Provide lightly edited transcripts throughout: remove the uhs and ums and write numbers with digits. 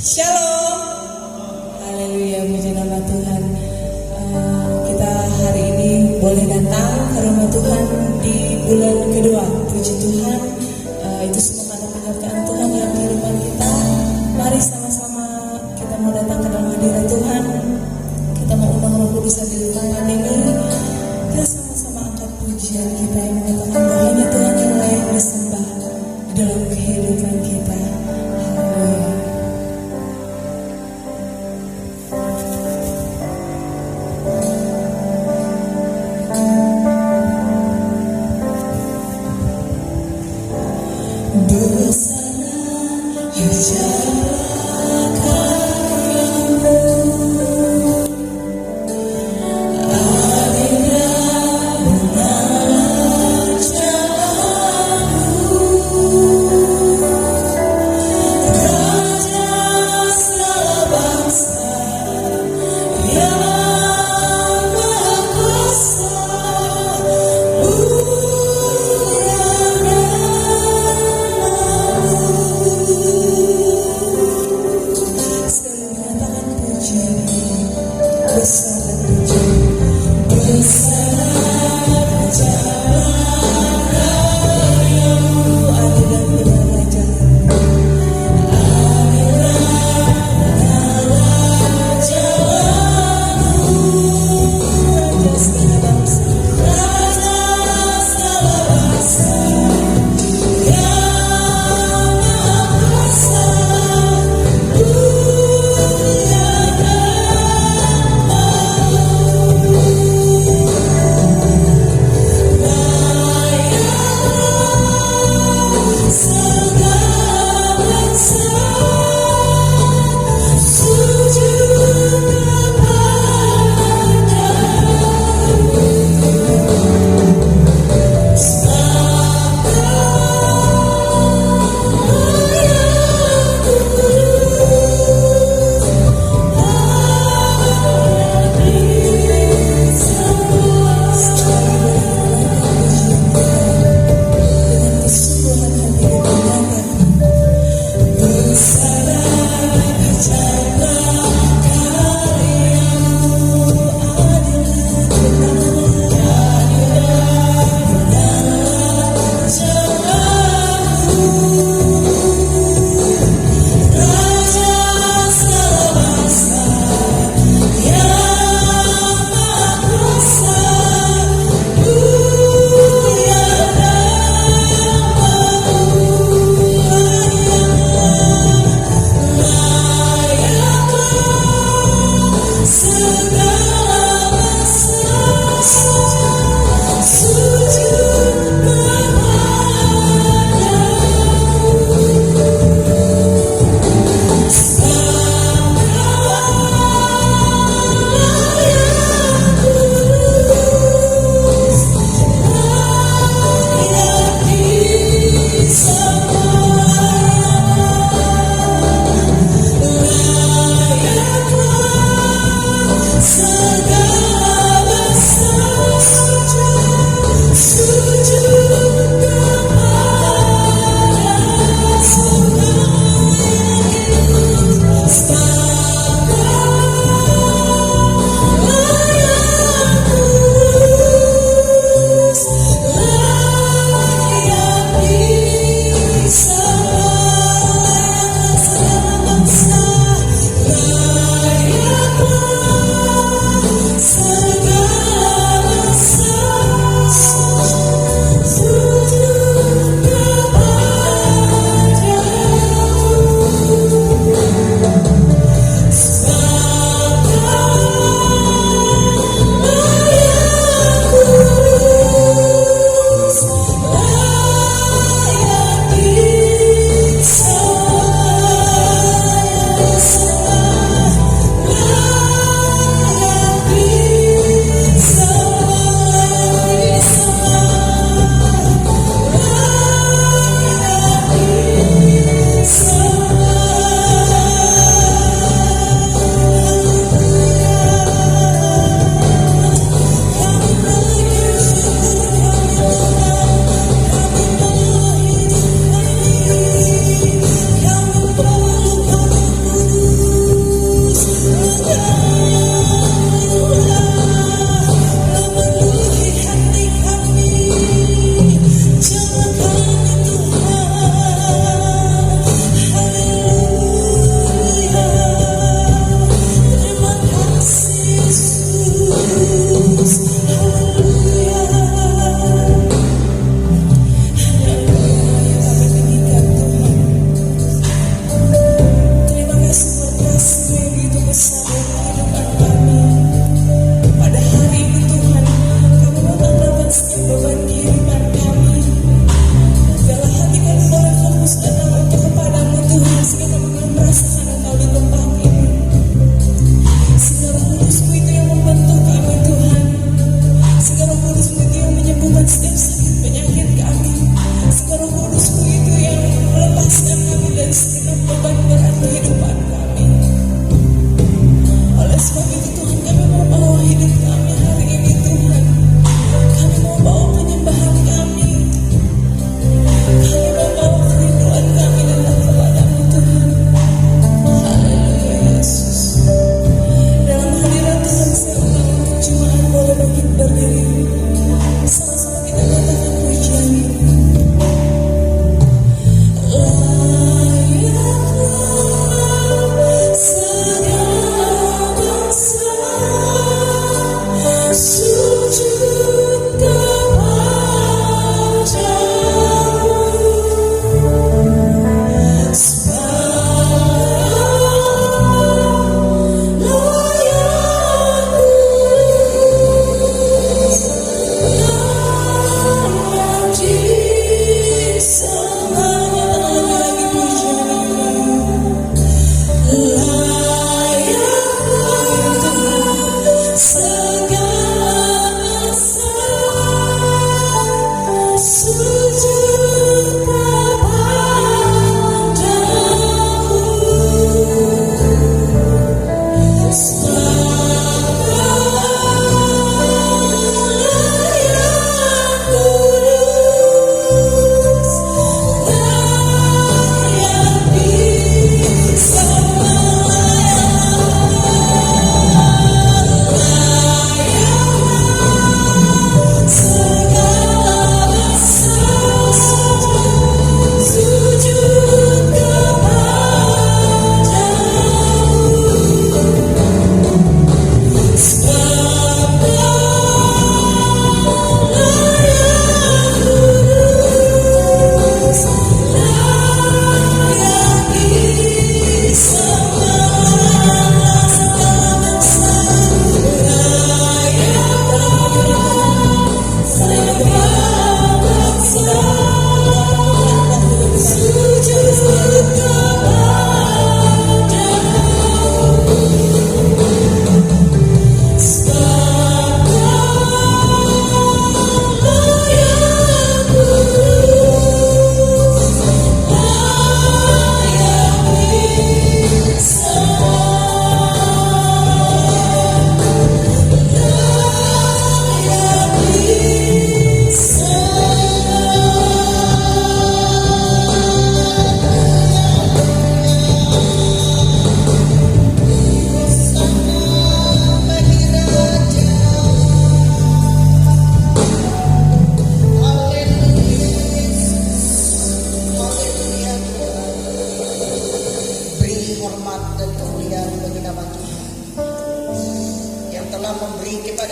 Shalom, haleluya, puji nama Tuhan. Kita hari ini boleh datang ke rumah Tuhan di bulan kedua. Puji Tuhan, itu semua karena penyertaan Tuhan dalam kehidupan kita. Mari sama-sama kita mau datang ke dalam hadirat Tuhan. Kita mau undang Roh Kudus di tempat ini. Kita sama-sama angkat pujian kita yang mengatakan bahwa hanya Tuhan yang layak disembah di dalam kehidupan kita. Haleluya.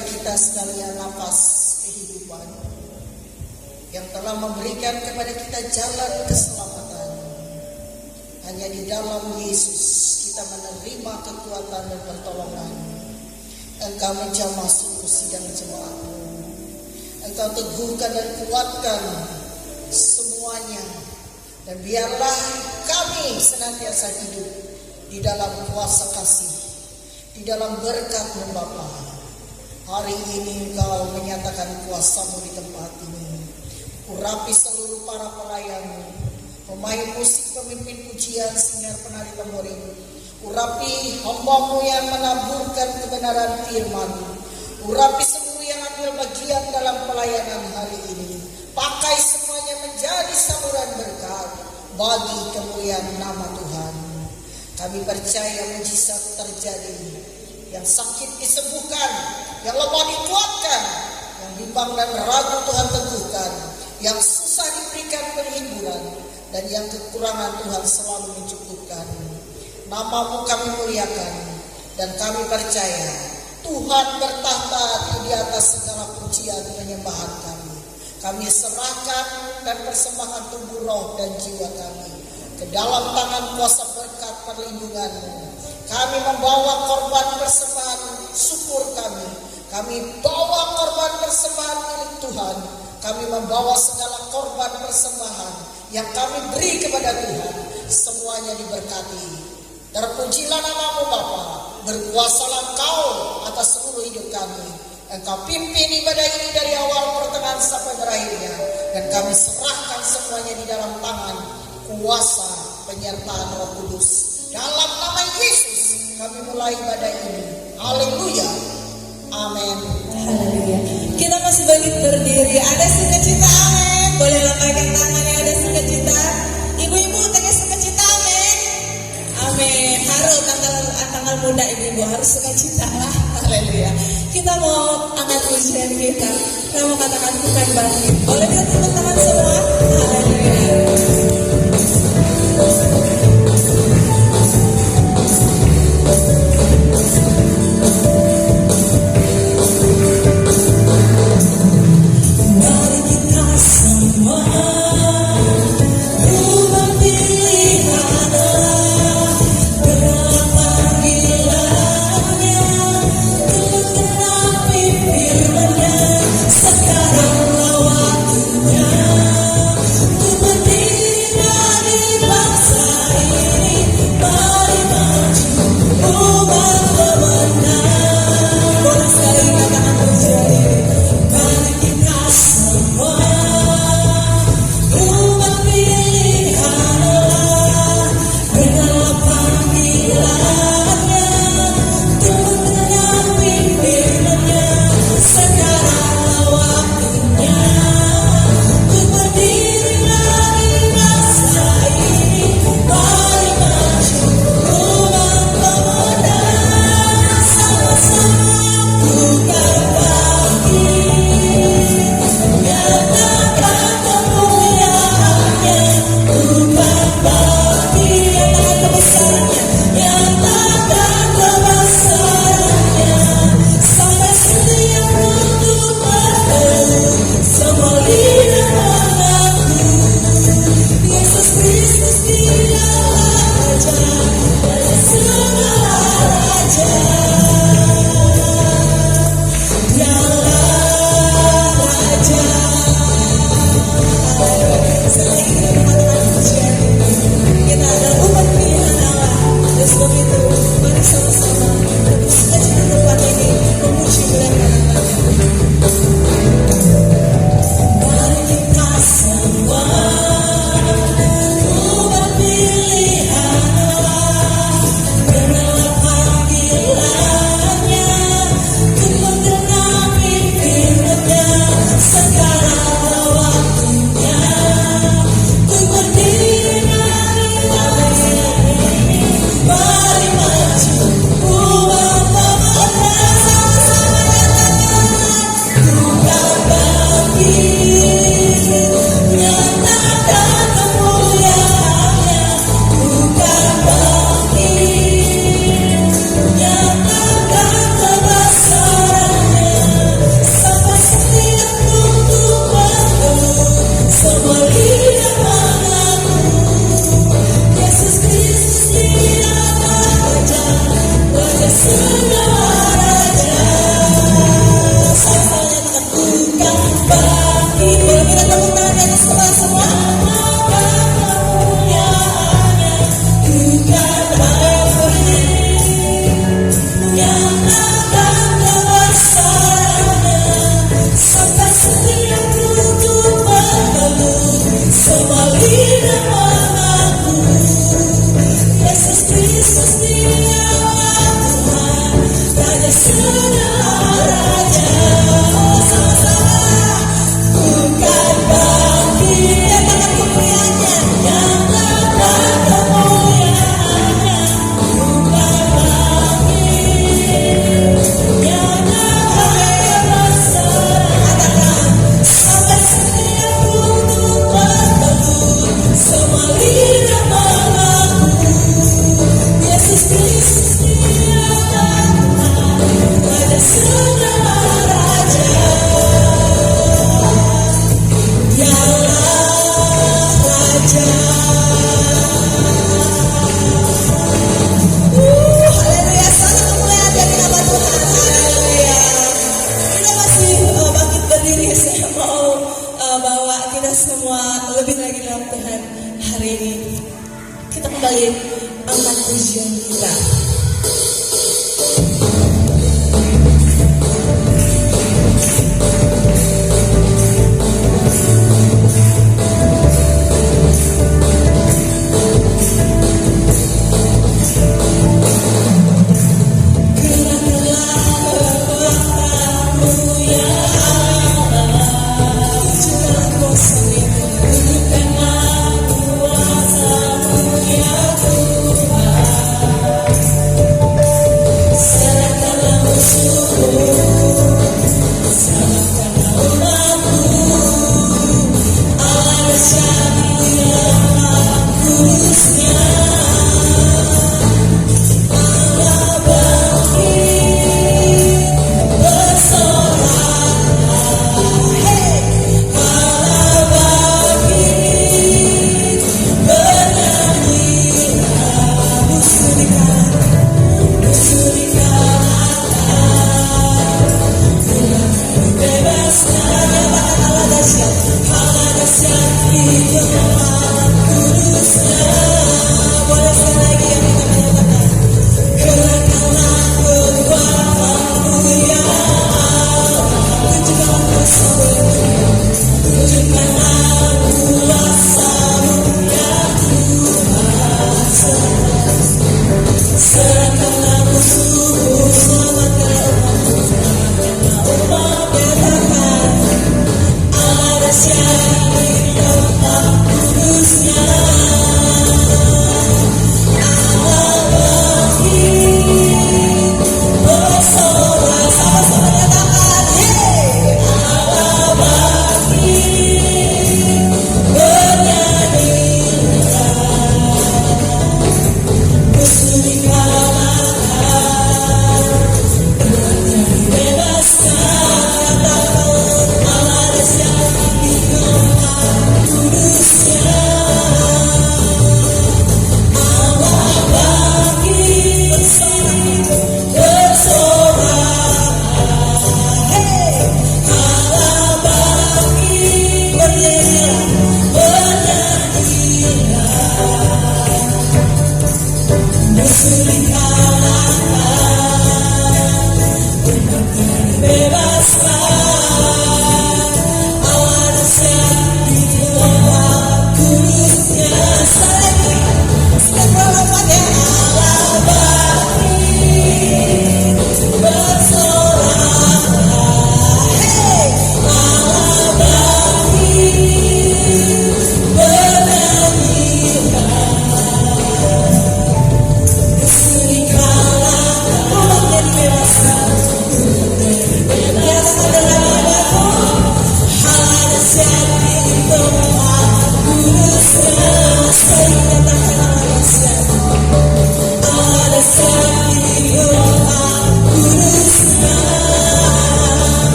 kepada kita sekalian nafas kehidupan, yang telah memberikan kepada kita jalan keselamatan. Hanya di dalam Yesus kita menerima kekuatan dan pertolongan. Engkau menjamah suku sidang jemaat-Mu. Engkau teguhkan dan kuatkan semuanya. Dan biarlah kami senantiasa hidup di dalam kuasa kasih, di dalam berkat-Mu Bapa. Hari ini Engkau menyatakan kuasa-Mu di tempat ini. Urapi seluruh para pelayan-Mu, pemain musik, pemimpin pujian, singer, penari temborin. Urapi hamba-Mu yang menaburkan kebenaran firman. Urapi seluruh yang ambil bagian dalam pelayanan hari ini. Pakai semuanya menjadi saluran berkat bagi kemuliaan nama Tuhan. Kami percaya mujizat terjadi. Yang sakit disembuhkan, yang lemah dikuatkan, yang bimbang dan ragu Tuhan teguhkan, yang susah diberikan perhiburan, dan yang kekurangan Tuhan selalu mencukupkan. Nama-Mu kami muliakan, dan kami percaya Tuhan bertahta di atas segala pujian penyembahan kami. Kami serahkan dan persembahkan tubuh, roh, dan jiwa kami ke dalam tangan kuasa berkat perlindungan-Mu. Kami membawa korban persembahan syukur kami. Kami bawa korban persembahan milik Tuhan. Kami membawa segala korban persembahan yang kami beri kepada Tuhan. Semuanya diberkati. Terpujilah nama-Mu Bapa. Berkuasalah Engkau atas seluruh hidup kami. Engkau pimpin ibadah ini dari awal pertengahan sampai berakhirnya. Dan kami serahkan semuanya di dalam tangan kuasa penyertaan Roh Kudus. Dalam nama Yesus kami mulai ibadah ini. Haleluya. Amin. Haleluya. Kita masih bangkit berdiri. Ada sukacita, amin. Boleh lambaikan tangannya, ada sukacita. Ibu-ibu tengah sukacita, amin. Amin. Harus tanggal muda ibu-ibu harus sukacita lah. Haleluya. Kita mau angkat pujian kita. Kita mau katakan bukan bangkit. Boleh kita tepuk tangan semua? Haleluya. Kita kembali angkat pujian kita.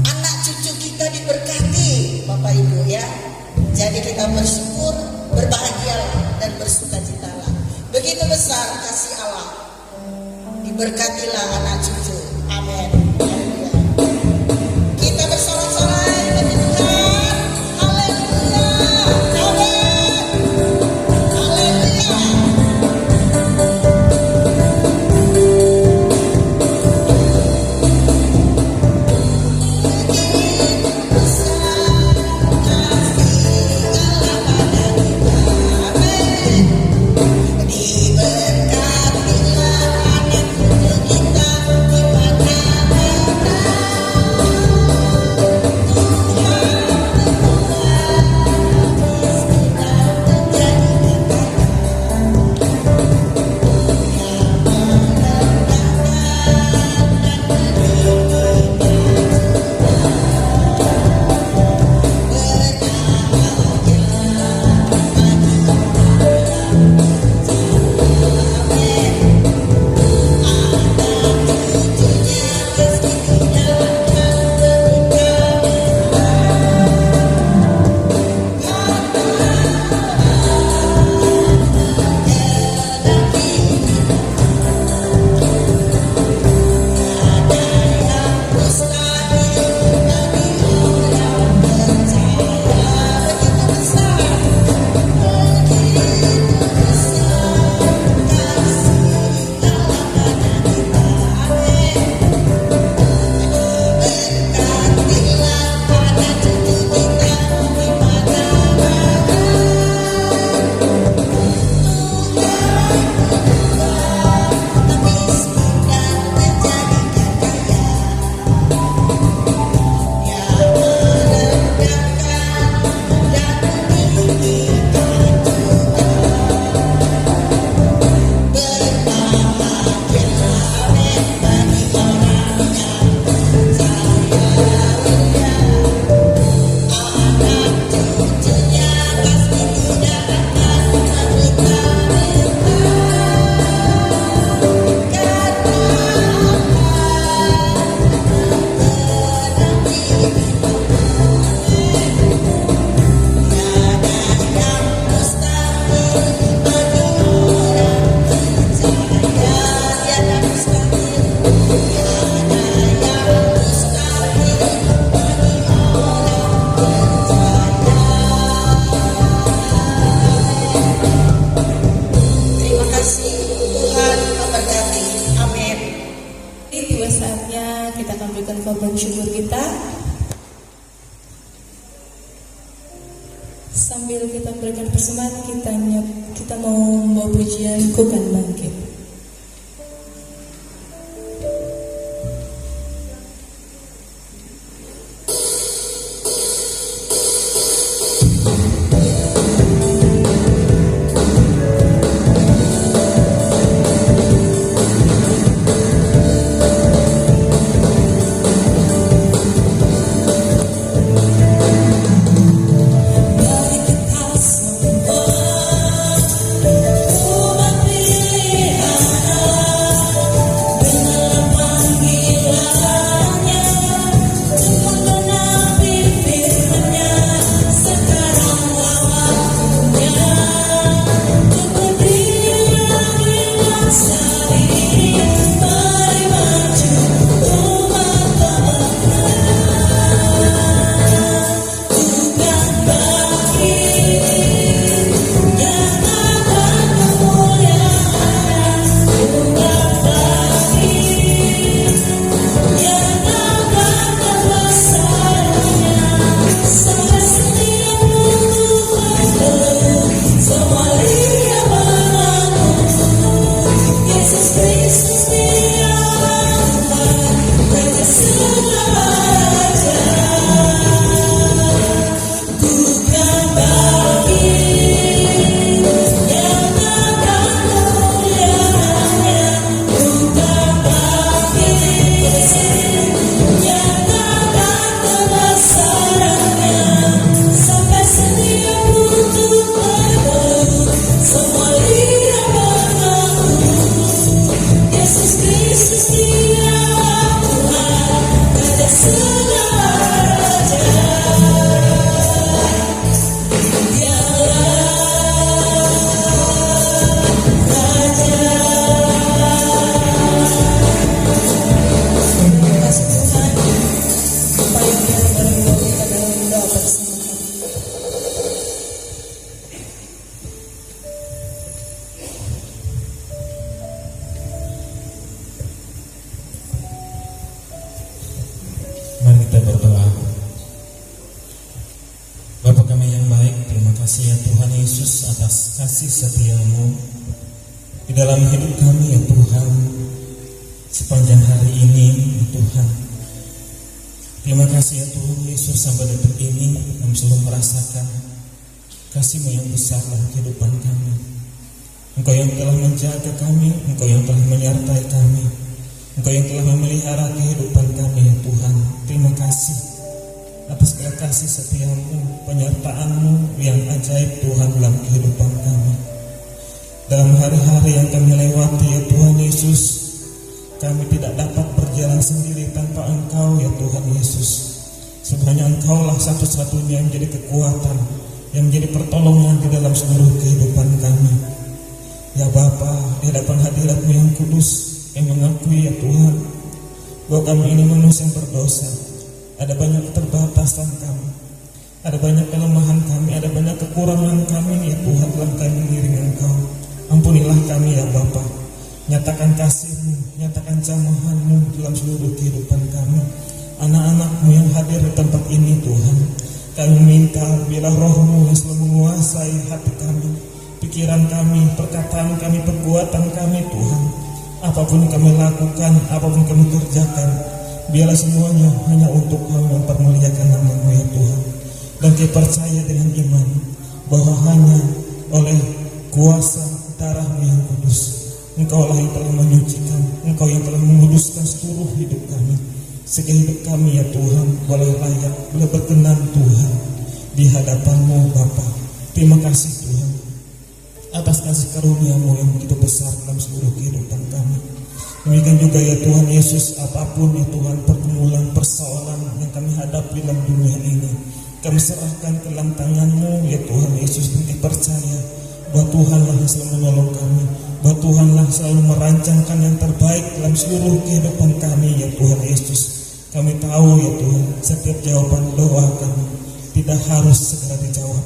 Anak cucu kita diberkati, Bapak Ibu ya. Jadi kita bersyukur, berbahagialah dan bersukacitalah. Begitu besar kasih Allah. Diberkatilah anak cucu. Amin. Kita bersorak-sorai bagi Tuhan. Haleluya. Amin. Haleluya. Diberkatilah anak cucu kita. kita mau membawa pujian Ku Kan Bangkit. Mari kita berdoa. Bapa kami yang baik, terima kasih ya Tuhan Yesus atas kasih setia-Mu di dalam hidup kami ya Tuhan sepanjang hari ini ya Tuhan. Terima kasih ya Tuhan Yesus, sampai detik ini kami selalu merasakan kasih-Mu yang besar dalam kehidupan kami. Engkau yang telah menjaga kami, Engkau yang telah menyertai kami, Engkau yang telah memelihara kehidupan kami ya Tuhan. Terima kasih atas kasih setia-Mu, penyertaan-Mu yang ajaib Tuhan dalam kehidupan kami. Dalam hari-hari yang kami lewati ya Tuhan Yesus, kami tidak dapat berjalan sendiri tanpa Engkau ya Tuhan Yesus. Sebenarnya Engkau lah satu-satunya yang menjadi kekuatan, yang menjadi pertolongan di dalam seluruh kehidupan kami. Ya Bapa, di hadapan hadirat-Mu yang kudus, yang mengakui ya Tuhan bahwa kami ini manusia yang berdosa. Ada banyak keterbatasan kami, ada banyak kelemahan kami, ada banyak kekurangan kami ya Tuhan dalam kami mengiring Engkau. Ampunilah kami ya Bapa, nyatakan kasih-Mu, nyatakan jamahan-Mu dalam seluruh kehidupan kami. Anak-anak-Mu yang hadir di tempat ini Tuhan, kami minta biarlah Roh-Mu yang selalu menguasai hati kami, pikiran kami, perkataan kami, perbuatan kami Tuhan. Apapun kami lakukan, apapun kami kerjakan, biarlah semuanya hanya untuk kami mempermuliakan nama-Mu ya Tuhan. Dan kami percaya dengan iman bahwa hanya oleh kuasa darah-Mu yang kudus, Engkau-lah yang telah menyucikan, Engkau yang telah menguduskan seluruh hidup kami. Sehingga hidup kami ya Tuhan boleh layak, boleh berkenan Tuhan di hadapan-Mu Bapa. Terima kasih Tuhan atas kasih karunia-Mu yang begitu besar dalam seluruh kehidupan kami. Demikian juga ya Tuhan Yesus, apapun ya Tuhan pergumulan, persoalan yang kami hadapi dalam dunia ini, kami serahkan ke dalam tangan-Mu ya Tuhan Yesus. Dan percaya bahwa Tuhanlah yang selalu menolong kami, bahwa Tuhanlah selalu merancangkan yang terbaik dalam seluruh kehidupan kami ya Tuhan Yesus. Kami tahu ya Tuhan, setiap jawaban doa kami tidak harus segera dijawab,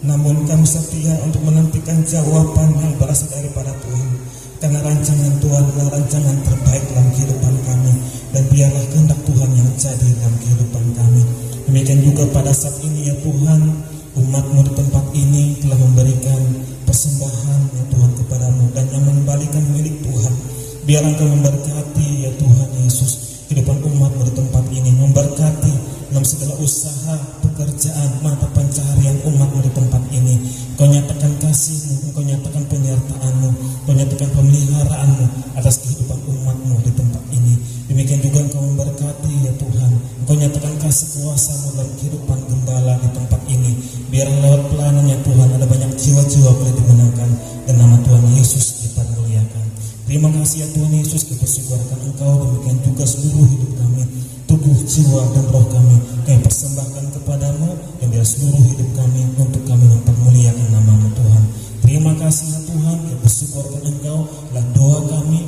namun kami setia untuk menantikan jawaban yang berasal daripada Tuhan. Karena rancangan Tuhan adalah rancangan terbaik dalam kehidupan kami, dan biarlah kehendak Tuhan yang jadi dalam kehidupan kami. Demikian juga pada saat ini ya Tuhan, umat-Mu di tempat ini telah memberikan Biar Engkau memberkati ya Tuhan Yesus kehidupan umat-Mu di tempat ini, memberkati dalam segala usaha, pekerjaan, mata pencaharian umat-Mu di tempat ini. Kau nyatakan kasih-Mu, Kau nyatakan penyertaan-Mu, Kau nyatakan pemeliharaan-Mu atas kehidupan umat-Mu di tempat ini. Demikian juga Engkau memberkati ya Tuhan, Engkau nyatakan kasih kuasa-Mu dalam kehidupan gembala di tempat ini. Biar lewat pelayanannya Tuhan ada banyak jiwa-jiwa boleh dimenangkan dan nama Tuhan Yesus dipermuliakan. Terima kasih ya Tuhan Yesus, kita syukurkan Engkau. Demikian juga seluruh hidup kami, tubuh, jiwa, dan roh kami persembahkan kepadamu, dan biar seluruh hidup kami untuk kami mempermuliakan nama-Mu Tuhan. Terima kasih ya Tuhan, kita bersyukurkan Engkau. Dalam doa kami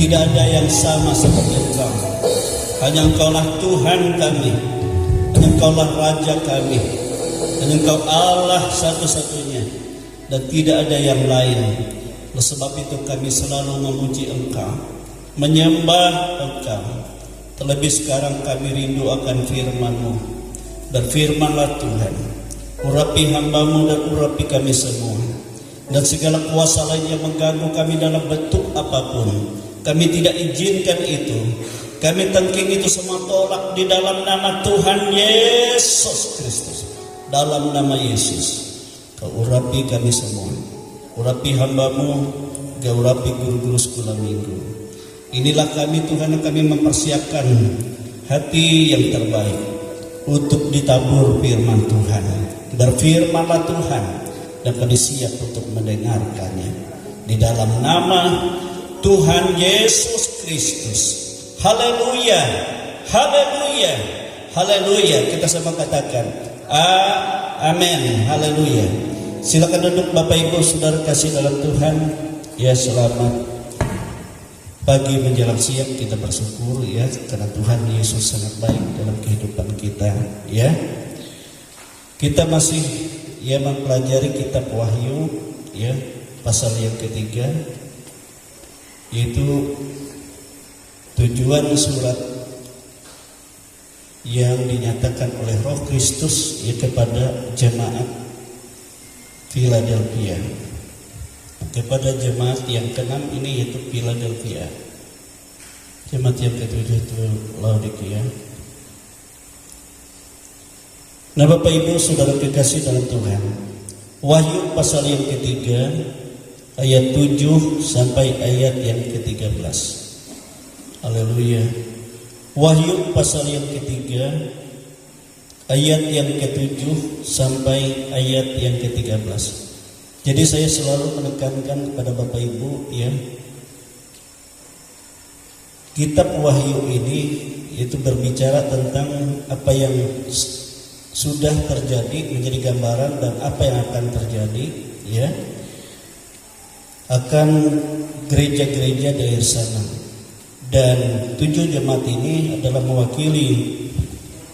tidak ada yang sama seperti Engkau. Hanya Engkaulah Tuhan kami, hanya Engkaulah Raja kami, hanya Engkau Allah satu-satunya, dan tidak ada yang lain. Oleh sebab itu kami selalu memuji Engkau, menyembah Engkau. Terlebih sekarang kami rindu akan firman-Mu. Berfirmanlah Tuhan, urapi hamba-Mu dan urapi kami semua, dan segala kuasa lain yang mengganggu kami dalam bentuk apapun, kami tidak izinkan itu. Kami tengking itu semua tolak di dalam nama Tuhan Yesus Kristus. Dalam nama Yesus, Kau urapi kami semua, urapi hamba-Mu, Kau urapi guru-guru sekolah minggu. Inilah kami Tuhan, kami mempersiapkan hati yang terbaik untuk ditabur firman Tuhan. Berfirmanlah Tuhan, dan kami siap untuk mendengarkannya. Di dalam nama Tuhan Yesus Kristus. Haleluya, haleluya, haleluya. Kita sama katakan amin, haleluya. Silakan duduk Bapak Ibu Saudara kasih dalam Tuhan. Ya, selamat pagi menjelang siang. Kita bersyukur ya, karena Tuhan Yesus sangat baik dalam kehidupan kita ya. Kita masih ya mempelajari kitab Wahyu ya, pasal yang ketiga, yaitu tujuan surat yang dinyatakan oleh Roh Kristus ya kepada jemaat Philadelphia. Kepada jemaat yang keenam ini yaitu Philadelphia. Jemaat yang ketujuh itu Laodikia. Nah Bapak Ibu Saudara kekasih dalam Tuhan, Wahyu pasal yang ketiga ayat 7 sampai ayat yang ke-13. Haleluya. Wahyu pasal yang ketiga ayat yang ke-7 sampai ayat yang ke-13. Jadi saya selalu menekankan kepada Bapak Ibu ya, kitab Wahyu ini itu berbicara tentang apa yang sudah terjadi, menjadi gambaran, dan apa yang akan terjadi ya, akan gereja-gereja di akhir sana. Dan 7 jemaat ini adalah mewakili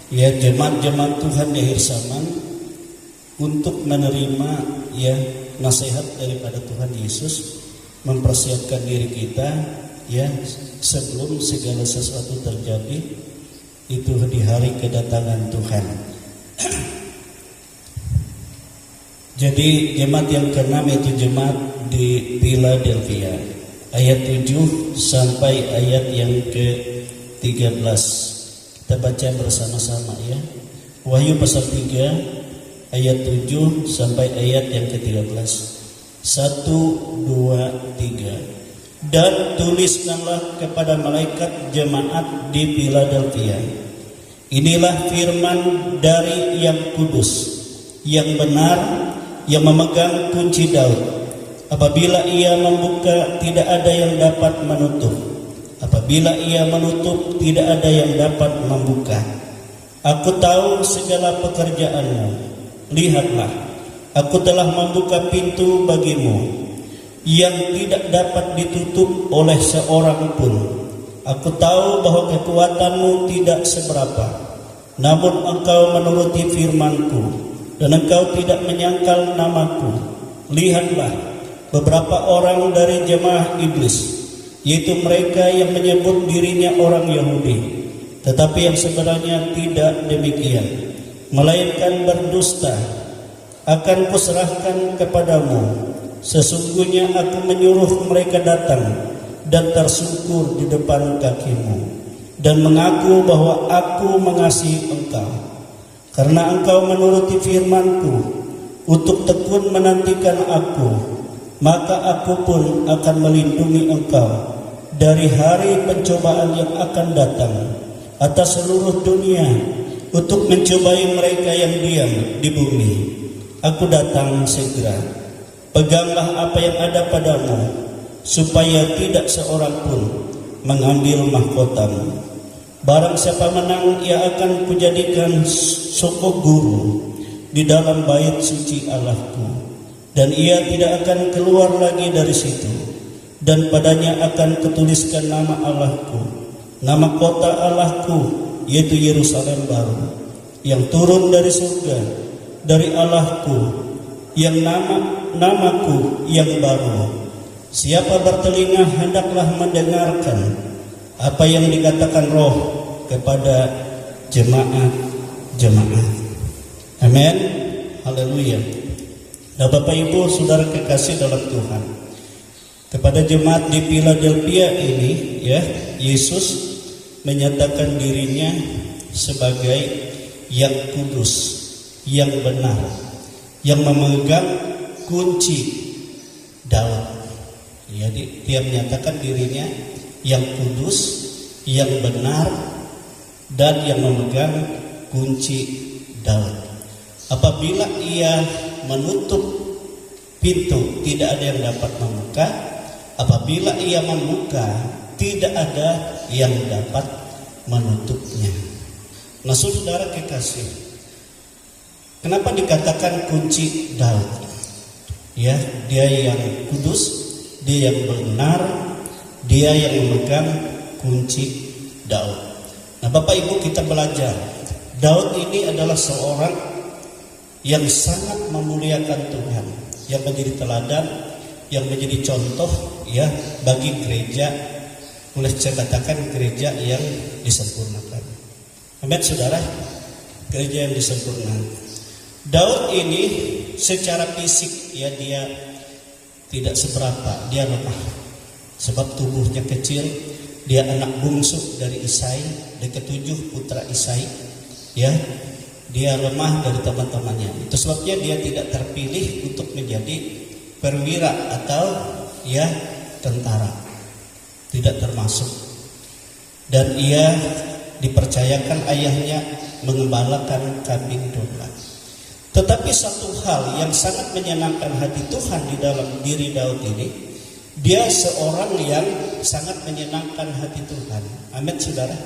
ya jemaat-jemaat Tuhan di akhir zaman untuk menerima ya nasihat daripada Tuhan Yesus, mempersiapkan diri kita ya sebelum segala sesuatu terjadi, itu di hari kedatangan Tuhan. Jadi jemaat yang keenam itu jemaat di Philadelphia, ayat 7 sampai ayat yang ke-13. Kita baca bersama-sama ya. Wahyu pasal 3 ayat 7 sampai ayat yang ke-13. 1, 2, 3. Dan tuliskanlah kepada malaikat jemaat di Philadelphia, inilah firman dari yang kudus, yang benar, yang memegang kunci Daud. Apabila ia membuka, tidak ada yang dapat menutup. Apabila ia menutup, tidak ada yang dapat membuka. Aku tahu segala pekerjaanmu. Lihatlah, aku telah membuka pintu bagimu yang tidak dapat ditutup oleh seorang pun. Aku tahu bahwa kekuatanmu tidak seberapa, namun engkau menuruti firmanku, dan engkau tidak menyangkal namaku. Lihatlah, beberapa orang dari jemaah iblis, yaitu mereka yang menyebut dirinya orang Yahudi, tetapi yang sebenarnya tidak demikian, melainkan berdusta, akan kuserahkan kepadamu. Sesungguhnya aku menyuruh mereka datang dan tersungkur di depan kakimu, dan mengaku bahwa aku mengasihi engkau, karena engkau menuruti firmanku untuk tekun menantikan aku. Maka aku pun akan melindungi engkau dari hari pencobaan yang akan datang atas seluruh dunia, untuk mencobai mereka yang diam di bumi. Aku datang segera. Peganglah apa yang ada padamu, supaya tidak seorang pun mengambil mahkotamu. Barang siapa menang, ia akan kujadikan sokok guru di dalam bait suci Allahku, dan ia tidak akan keluar lagi dari situ dan padanya akan kutuliskan nama Allahku, nama kota Allahku, yaitu Yerusalem baru, yang turun dari surga, dari Allahku, yang namaku yang baru. Siapa bertelinga hendaklah mendengarkan apa yang dikatakan Roh kepada jemaat-jemaat. Amin. Haleluya. Nah, Bapak Ibu Saudara kekasih dalam Tuhan, kepada jemaat di Philadelphia ini, ya, Yesus menyatakan dirinya sebagai yang kudus, yang benar, yang memegang kunci Daud. Jadi dia menyatakan dirinya yang kudus, yang benar, dan yang memegang kunci Daud. Apabila ia menutup pintu, tidak ada yang dapat membuka. Apabila ia membuka, tidak ada yang dapat menutupnya. Nah, saudara kekasih, kenapa dikatakan kunci Daud? Ya, dia yang kudus, dia yang benar, dia yang memegang kunci Daud. Nah, Bapak Ibu, kita belajar, Daud ini adalah seorang yang sangat memuliakan Tuhan, yang menjadi teladan, yang menjadi contoh, ya, bagi gereja. Boleh saya katakan gereja yang disempurnakan. Amin, saudara. Gereja yang disempurnakan. Daud ini secara fisik, ya, dia tidak seberapa, dia lemah. Sebab tubuhnya kecil, dia anak bungsu dari Isai, dari ketujuh putra Isai, ya. Dia lemah dari teman-temannya. Itu sebabnya dia tidak terpilih untuk menjadi perwira atau, ya, tentara. Tidak termasuk. Dan ia dipercayakan ayahnya mengembalakan kambing domba. Tetapi satu hal yang sangat menyenangkan hati Tuhan di dalam diri Daud ini, dia seorang yang sangat menyenangkan hati Tuhan. Amin, saudara.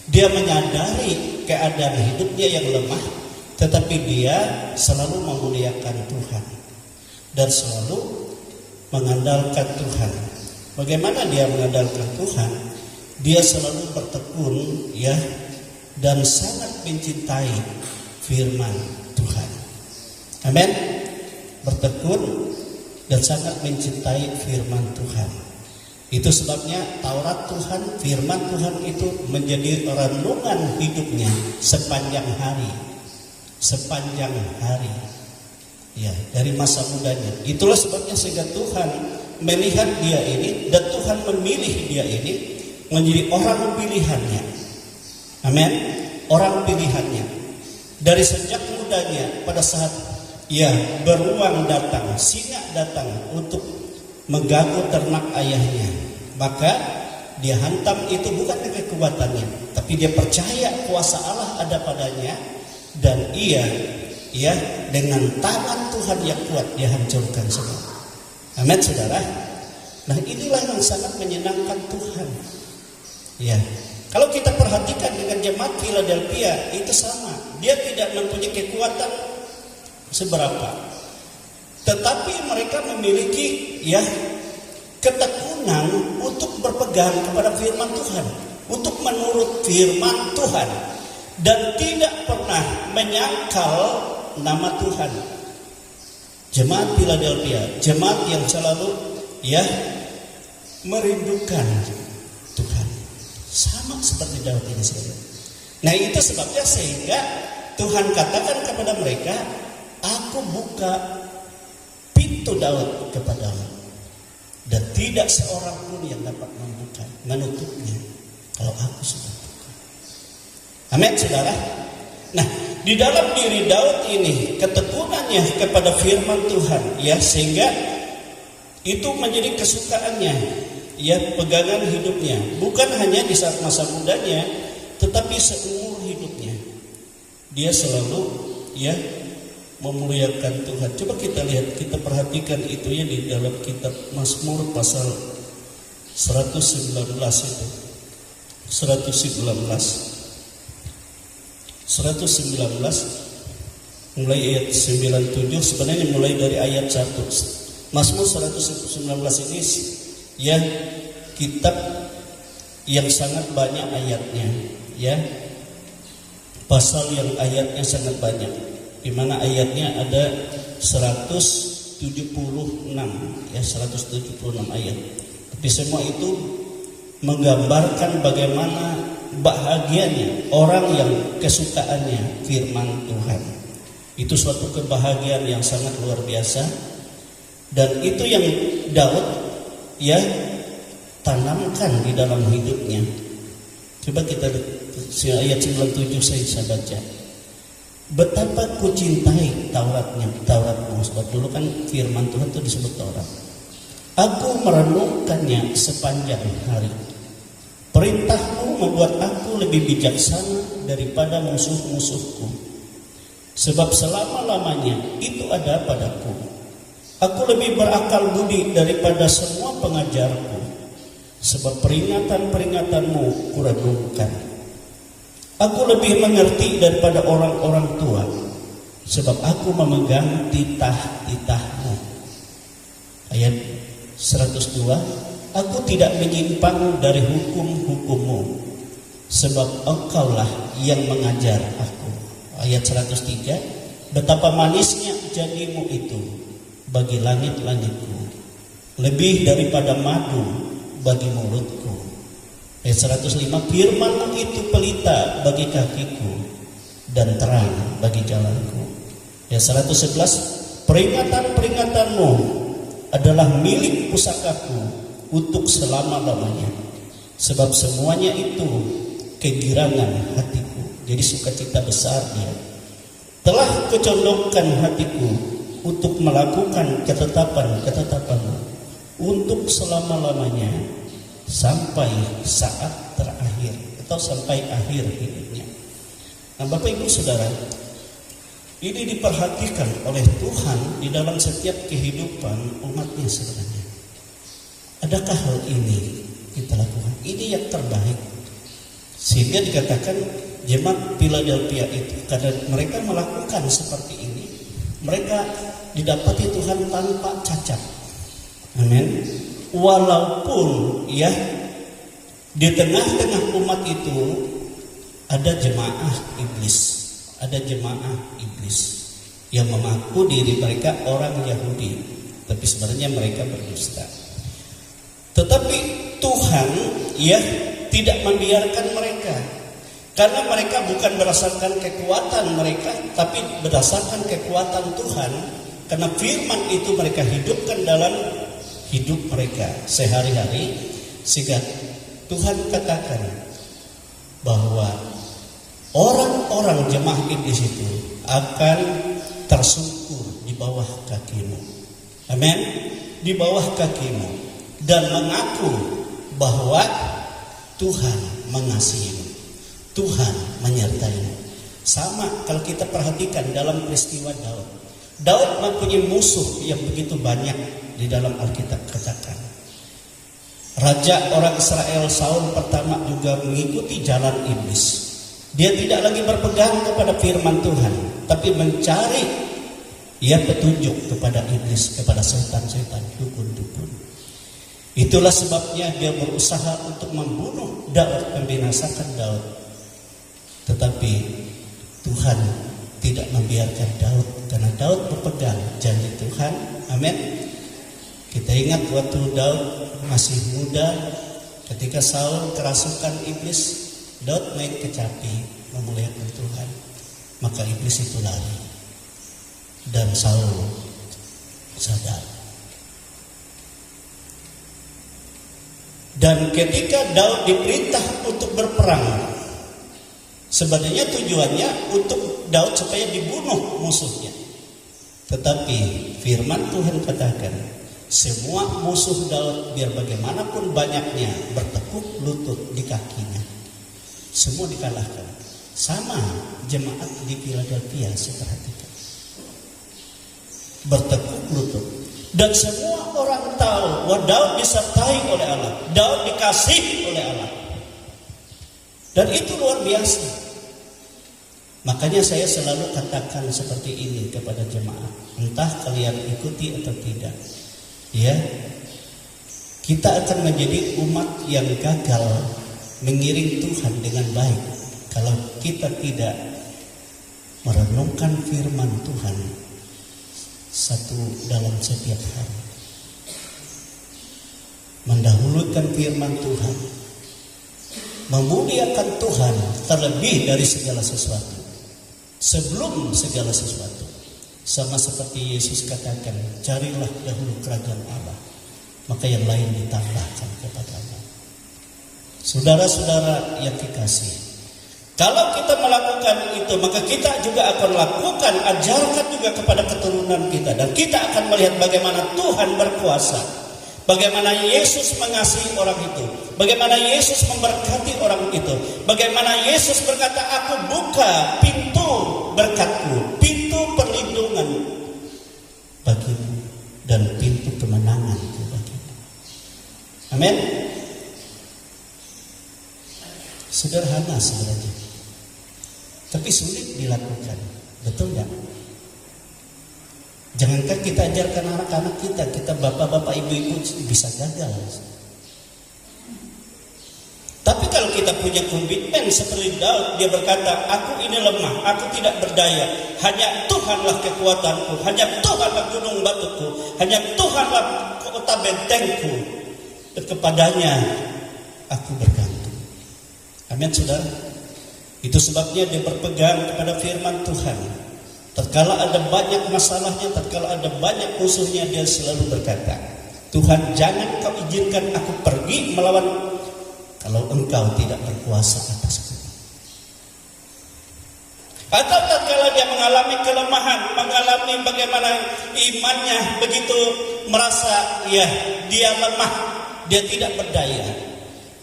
Dia menyadari keadaan hidupnya yang lemah, tetapi dia selalu memuliakan Tuhan dan selalu mengandalkan Tuhan. Bagaimana dia mengandalkan Tuhan? Dia selalu bertekun, ya, dan sangat mencintai firman Tuhan. Amin. Bertekun dan sangat mencintai firman Tuhan. Itu sebabnya Taurat Tuhan, firman Tuhan itu menjadi renungan hidupnya sepanjang hari. Sepanjang hari. Ya, dari masa mudanya. Itulah sebabnya sehingga Tuhan melihat dia ini dan Tuhan memilih dia ini menjadi orang pilihannya. Amin. Orang pilihannya. Dari sejak mudanya, pada saat ia beruang datang, singa datang untuk mengganggu ternak ayahnya, maka dia hantam itu bukan dengan kekuatannya, tapi dia percaya kuasa Allah ada padanya, dan ia, ya, dengan tangan Tuhan yang kuat dia hancurkan semua. Amin, saudara. Nah, inilah yang sangat menyenangkan Tuhan. Ya, kalau kita perhatikan dengan jemaat Philadelphia itu sama, dia tidak mempunyai kekuatan seberapa, tetapi mereka memiliki, ya, ketekunan untuk berpegang kepada firman Tuhan, untuk menurut firman Tuhan, dan tidak pernah menyangkal nama Tuhan. Jemaat Philadelphia, jemaat yang selalu, ya, merindukan Tuhan, sama seperti Daud ini sendiri. Nah, itu sebabnya sehingga Tuhan katakan kepada mereka, aku buka pintu Daud kepadamu, dan tidak seorang pun yang dapat menutupnya kalau aku sudah buka. Amin, saudara. Nah, di dalam diri Daud ini ketekunannya kepada firman Tuhan, ya, sehingga itu menjadi kesukaannya, ya, pegangan hidupnya, bukan hanya di saat masa mudanya, tetapi seumur hidupnya. Dia selalu, ya, memuliakan Tuhan. Coba kita lihat, kita perhatikan itu, ya, di dalam kitab Mazmur pasal 119 itu. 119 mulai ayat 97, sebenarnya mulai dari ayat 1. Mazmur 119 ini ya, kitab yang sangat banyak ayatnya, ya, pasal yang ayatnya sangat banyak, di mana ayatnya ada 176, ya, 176 ayat. Tapi semua itu menggambarkan bagaimana bahagianya orang yang kesukaannya firman Tuhan. Itu suatu kebahagiaan yang sangat luar biasa, dan itu yang Daud, ya, tanamkan di dalam hidupnya. Coba kita ayat 97 saya baca. Betapa ku cintai Tauratmu, sebab dulu kan firman Tuhan itu disebut Taurat. Aku merenungkannya sepanjang hari. Perintahmu membuat aku lebih bijaksana daripada musuh-musuhku. Sebab selama-lamanya itu ada padaku. Aku lebih berakal budi daripada semua pengajarku. Sebab peringatan-peringatanmu kurenungkan. Aku lebih mengerti daripada orang-orang tua. Sebab aku memegang titah-titahmu. Ayat 102. Aku tidak menyimpang dari hukum-hukummu, sebab engkaulah yang mengajar aku. Ayat 103. Betapa manisnya janjimu itu bagi langit-langitku, lebih daripada madu bagi mulutku. Ayat 105. Firman-Mu itu pelita bagi kakiku dan terang bagi jalanku. Ayat 111. Peringatan-peringatanmu adalah milik pusakaku untuk selama-lamanya, sebab semuanya itu kegirangan hatiku. Jadi sukacita besar dia. Telah kecondongkan hatiku untuk melakukan ketetapan-ketetapanmu untuk selama-lamanya, sampai saat terakhir atau sampai akhir hidupnya. Nah, Bapak Ibu Saudara, ini diperhatikan oleh Tuhan di dalam setiap kehidupan umatnya sebenarnya. Adakah hal ini kita lakukan? Ini yang terbaik. Sehingga dikatakan jemaat Philadelphia itu, karena mereka melakukan seperti ini, mereka didapati Tuhan tanpa cacat. Amin. Walaupun, ya, di tengah-tengah umat itu ada jemaah iblis, yang mengaku diri mereka orang Yahudi, tapi sebenarnya mereka berdusta. Tetapi Tuhan, ya, tidak membiarkan mereka, karena mereka bukan berdasarkan kekuatan mereka, tapi berdasarkan kekuatan Tuhan. Karena firman itu mereka hidupkan dalam hidup mereka sehari-hari, sehingga Tuhan katakan bahwa orang-orang jemaah iblis itu akan tersungkur di bawah kakimu. Amin. Di bawah kakimu. Dan mengaku bahwa Tuhan mengasihimu, Tuhan menyertaimu. Sama kalau kita perhatikan dalam peristiwa Daud. Daud mempunyai musuh yang begitu banyak di dalam Alkitab katakan. Raja orang Israel Saul pertama juga mengikuti jalan iblis. Dia tidak lagi berpegang kepada firman Tuhan, tapi mencari, ya, petunjuk kepada iblis, kepada setan-setan, dukun-dukun. Itulah sebabnya dia berusaha untuk membunuh Daud, membinasakan Daud. Tetapi Tuhan tidak membiarkan Daud, karena Daud berpegang janji Tuhan. Amin. Kita ingat waktu Daud masih muda, ketika Saul kerasukan iblis, Daud naik kecapi memuliakan Tuhan. Maka iblis itu lari dan Saul sadar. Dan ketika Daud diperintah untuk berperang, sebenarnya tujuannya untuk Daud supaya dibunuh musuhnya. Tetapi firman Tuhan katakan, semua musuh Daud biar bagaimanapun banyaknya bertekuk lutut di kakinya, semua dikalahkan. Sama jemaat di Philadelphia, saya perhatikan, bertekuk lutut. Dan semua orang tahu bahwa Daud disertai oleh Allah, Daud dikasihi oleh Allah. Dan itu luar biasa. Makanya saya selalu katakan seperti ini kepada jemaat, entah kalian ikuti atau tidak, ya, kita akan menjadi umat yang gagal mengiring Tuhan dengan baik kalau kita tidak merenungkan firman Tuhan dalam setiap hari. Mendahulukan firman Tuhan, memuliakan Tuhan terlebih dari segala sesuatu, sebelum segala sesuatu. Sama seperti Yesus katakan, carilah dahulu kerajaan Allah, maka yang lain ditambahkan kepadamu. Saudara-saudara yang kekasih, kalau kita melakukan itu, maka kita juga akan lakukan, ajarkan juga kepada keturunan kita, dan kita akan melihat bagaimana Tuhan berkuasa. Bagaimana Yesus mengasihi orang itu, bagaimana Yesus memberkati orang itu, bagaimana Yesus berkata, aku buka pintu berkat-Ku, pintu perlindungan bagimu, dan pintu kemenangan-Ku bagimu. Amin. Sederhana sebenarnya, tapi sulit dilakukan, betul nggak? Jangankan kita ajarkan anak-anak kita bapak-bapak, ibu-ibu bisa gagal. Tapi kalau kita punya komitmen seperti Daud, dia berkata, aku ini lemah, aku tidak berdaya, hanya Tuhanlah kekuatanku, hanya Tuhanlah gunung batuku, hanya Tuhanlah kota bentengku, dan kepadanya aku bergantung. Amin, saudara. Itu sebabnya dia berpegang kepada firman Tuhan. Tatkala ada banyak masalahnya, tatkala ada banyak musuhnya, dia selalu berkata, Tuhan, jangan Kau izinkan aku pergi melawan kalau Engkau tidak berkuasa atasku. Atau tatkala dia mengalami kelemahan, mengalami bagaimana imannya begitu merasa dia lemah, dia tidak berdaya,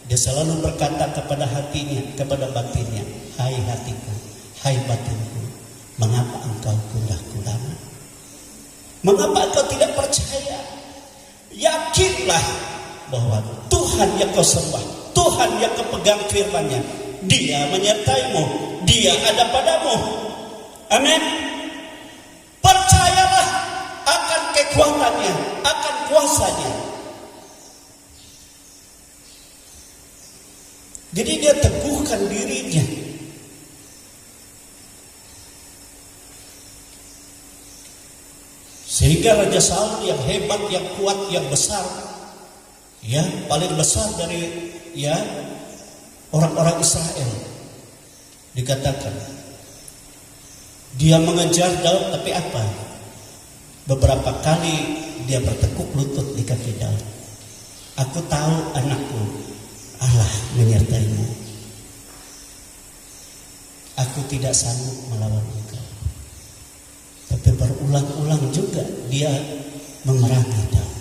dia selalu berkata kepada hatinya, kepada batinnya, hai hatiku, hai batinku, mengapa engkau gundah gulana? Mengapa engkau tidak percaya? Yakinlah bahwa Tuhan yang kau sembah, Tuhan yang kau pegang firman-Nya, Dia menyertai-mu, Dia ada padamu. Amin. Percayalah akan kekuatannya, akan kuasanya. Jadi dia teguhkan dirinya. Sehingga Raja Saul yang hebat, yang kuat, yang besar, paling besar dari orang-orang Israel, dikatakan dia mengejar Daud, tapi apa? Beberapa kali dia bertekuk lutut di kaki Daud. Aku tahu anakku, Allah menyertaimu. Aku tidak sanggup melawan engkau. Tapi berulang-ulang juga dia memerangi Daud.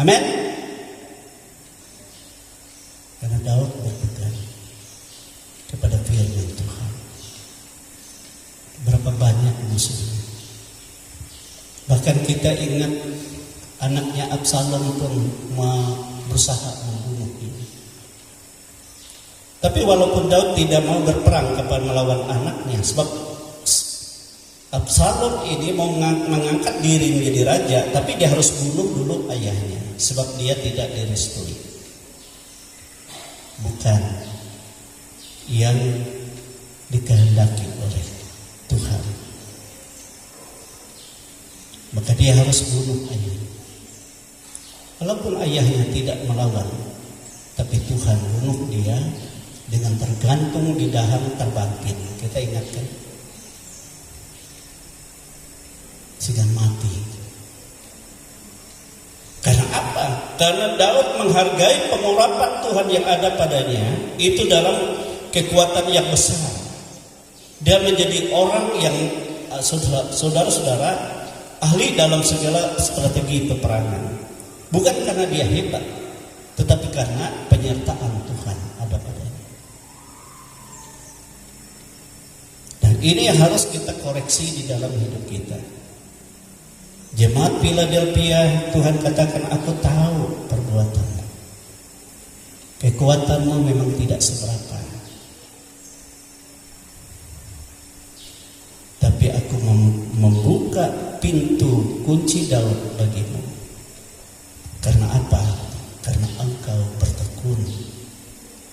Amin. Karena Daud berpegang kepada firman Tuhan. Berapa banyak musuhnya. Bahkan kita ingat anaknya Absalom pun berusaha membunuh ini. Tapi walaupun Daud tidak mau berperang kepada melawan anaknya, sebab Absalom ini mau mengangkat diri menjadi raja, tapi dia harus bunuh dulu ayahnya, sebab dia tidak direstui. Bukan yang dikehendaki oleh Tuhan. Maka dia harus bunuh ayahnya. Walaupun ayahnya tidak melawan, tapi Tuhan bunuh dia dengan tergantung di dahan terbangkit. Kita ingatkan, sehingga mati. Karena apa? Karena Daud menghargai pengurapan Tuhan yang ada padanya, itu dalam kekuatan yang besar. Dia menjadi orang yang saudara-saudara ahli dalam segala strategi peperangan. Bukan karena dia hebat, tetapi karena penyertaan Tuhan ada padanya. Dan ini yang harus kita koreksi di dalam hidup kita. Jemaat Philadelphia, Tuhan katakan, aku tahu perbuatanmu. Kekuatanmu memang tidak seberapa. Tapi aku membuka pintu kunci Daud bagimu. Karena apa? Karena engkau bertekun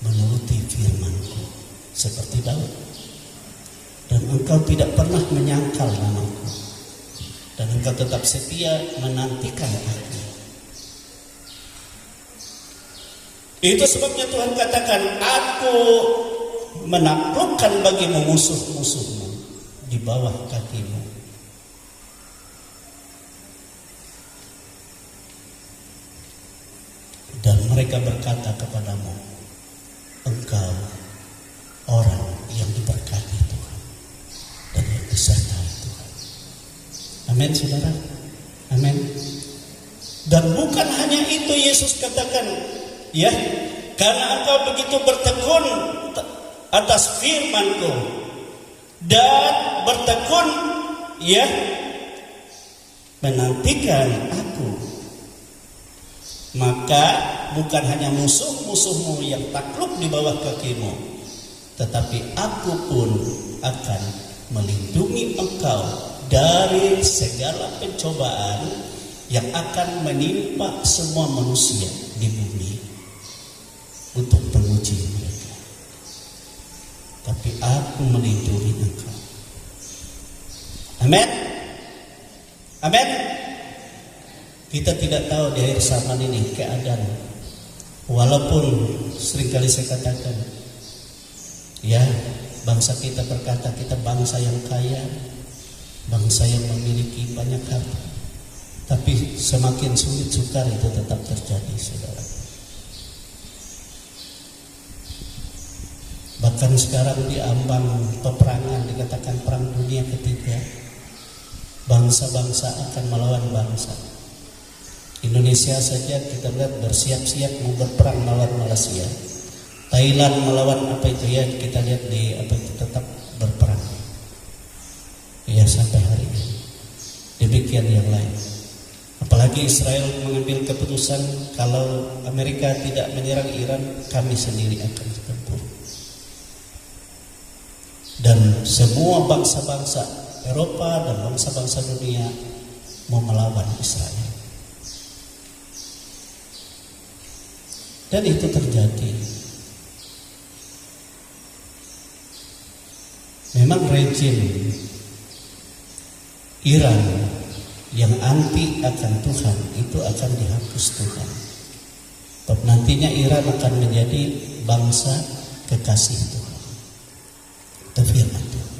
menuruti firman-Ku seperti Daud. Dan engkau tidak pernah menyangkal namaku. Dan engkau tetap setia menantikan aku. Itu sebabnya Tuhan katakan, aku menaklukkan bagimu musuh-musuhmu di bawah kakimu. Dan mereka berkata kepadamu, engkau orang yang diberkati Tuhan dan yang disertai Tuhan. Amin, saudara. Amin. Dan bukan hanya itu, Yesus katakan, ya, karena engkau begitu bertekun atas firman-Ku dan bertekun, ya, menantikan aku, maka bukan hanya musuh-musuhmu yang takluk di bawah kakimu, tetapi aku pun akan melindungi engkau dari segala pencobaan yang akan menimpa semua manusia di bumi untuk menguji mereka. Tapi aku melindungi engkau. Amin. Amin. Kita tidak tahu di akhir zaman ini keadaan. Walaupun seringkali saya katakan, ya, bangsa kita berkata kita bangsa yang kaya, bangsa yang memiliki banyak harta. Tapi semakin sulit sukar itu tetap terjadi, saudara. Bahkan sekarang di ambang peperangan, dikatakan perang dunia ketiga, bangsa-bangsa akan melawan bangsa. Indonesia saja kita lihat bersiap-siap mau berperang melawan Malaysia. Thailand melawan apa itu ya, kita lihat di apa itu tetap berperang. Ya, sampai hari ini. Demikian yang lain. Apalagi Israel mengambil keputusan kalau Amerika tidak menyerang Iran, kami sendiri akan tempur. Dan semua bangsa-bangsa Eropa dan bangsa-bangsa dunia mau melawan Israel. Dan itu terjadi. Memang rejim Iran yang anti akan Tuhan itu akan dihapus Tuhan. Sebab nantinya Iran akan menjadi bangsa kekasih Tuhan. Itu firman Tuhan.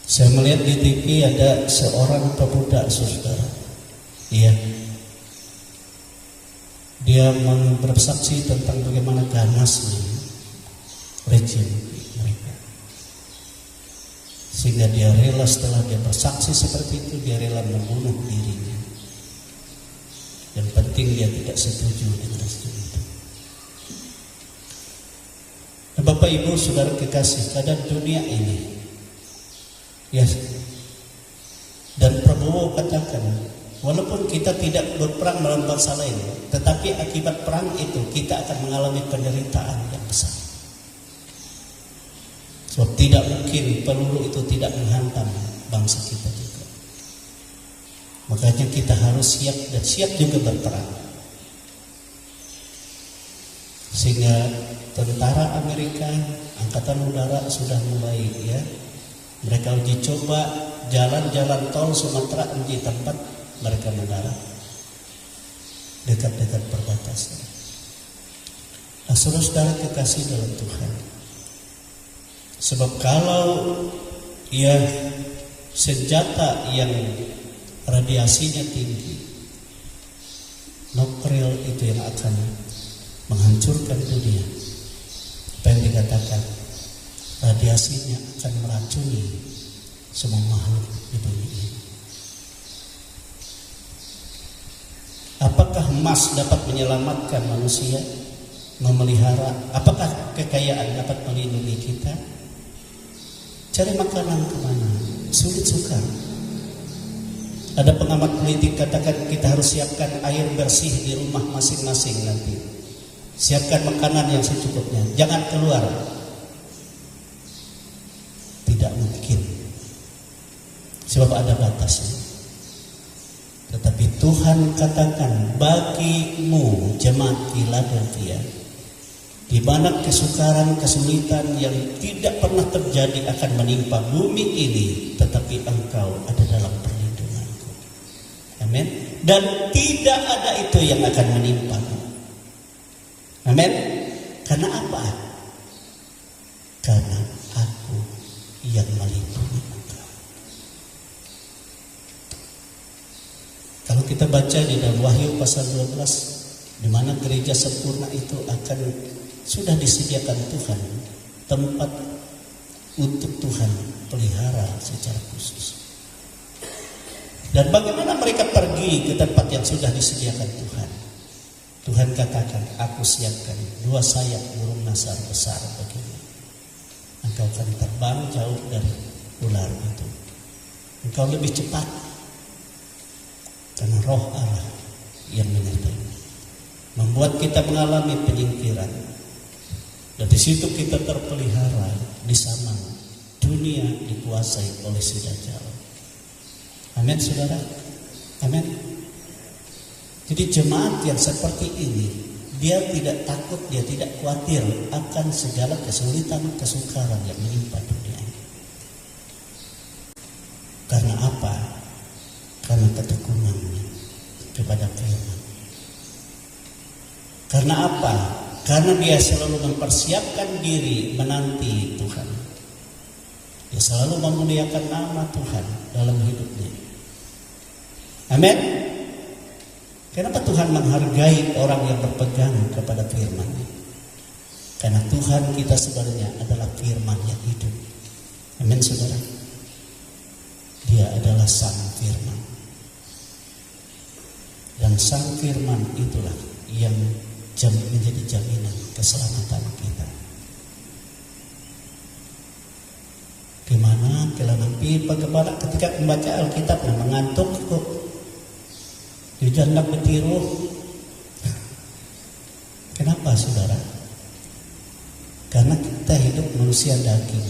Saya melihat di TV ada seorang pemuda, saudara. Iya. Dia bersaksi tentang bagaimana ganasnya rejim mereka. Sehingga dia rela, setelah dia bersaksi seperti itu, dia rela membunuh dirinya. Yang penting dia tidak setuju dengan rejim itu. Nah, Bapak Ibu Saudara kekasih, keadaan dunia ini, ya, dan Prabowo katakan, walaupun kita tidak berperang melawan bangsa lain, tetapi akibat perang itu kita akan mengalami penderitaan yang besar. Sebab tidak mungkin peluru itu tidak menghantam bangsa kita juga. Makanya kita harus siap dan siap juga berperang. Sehingga tentara Amerika, Angkatan Udara sudah mulai, ya, mereka uji coba jalan-jalan tol Sumatera di tempat mereka mendarat dekat-dekat perbatasan. Nah, saudara kekasih dalam Tuhan, sebab kalau ya senjata yang radiasinya tinggi, nuklir itu yang akan menghancurkan dunia. Apa yang dikatakan, radiasinya akan meracuni semua makhluk di bumi ini. Apakah emas dapat menyelamatkan manusia, memelihara? Apakah kekayaan dapat melindungi kita? Cari makanan kemana? Sulit sukar. Ada pengamat politik katakan kita harus siapkan air bersih di rumah masing-masing nanti. Siapkan makanan yang secukupnya. Jangan keluar. Tidak mungkin. Sebab ada batasnya. Tuhan katakan bagimu jemaat Philadelphia, di mana kesukaran, kesulitan yang tidak pernah terjadi akan menimpa bumi ini, tetapi engkau ada dalam perlindunganku. Amin. Dan tidak ada itu yang akan menimpamu. Amin. Karena apa? Karena aku yang melindungi engkau. Kalau kita baca di dalam Wahyu pasal 12, di mana gereja sempurna itu akan sudah disediakan Tuhan tempat untuk Tuhan pelihara secara khusus. Dan bagaimana mereka pergi ke tempat yang sudah disediakan Tuhan? Tuhan katakan, aku siapkan 2 sayap burung nasar besar bagimu. Engkau akan terbang jauh dari ular itu. Engkau lebih cepat karena roh Allah yang menyertai. Membuat kita mengalami penyingkiran. Dan di situ kita terpelihara di sana. Dunia dikuasai oleh si Dajjal. Amin, saudara. Amin. Jadi jemaat yang seperti ini, dia tidak takut, dia tidak khawatir akan segala kesulitan, kesukaran yang menimpa dunia ini. Karena apa? Karena ketekunannya kepada firman. Karena apa? Karena dia selalu mempersiapkan diri menanti Tuhan. Dia selalu memuliakan nama Tuhan dalam hidupnya. Amin. Kenapa Tuhan menghargai orang yang berpegang kepada firman-Nya? Karena Tuhan kita sebenarnya adalah firman yang hidup. Amin, saudara. Dia adalah sang firman. Dan sang firman itulah yang menjadi jaminan keselamatan kita. Gimana kalau nanti bagaimana ketika membaca Alkitab dan mengantuk kok di janda betiru? Kenapa, saudara? Karena kita hidup manusia daging.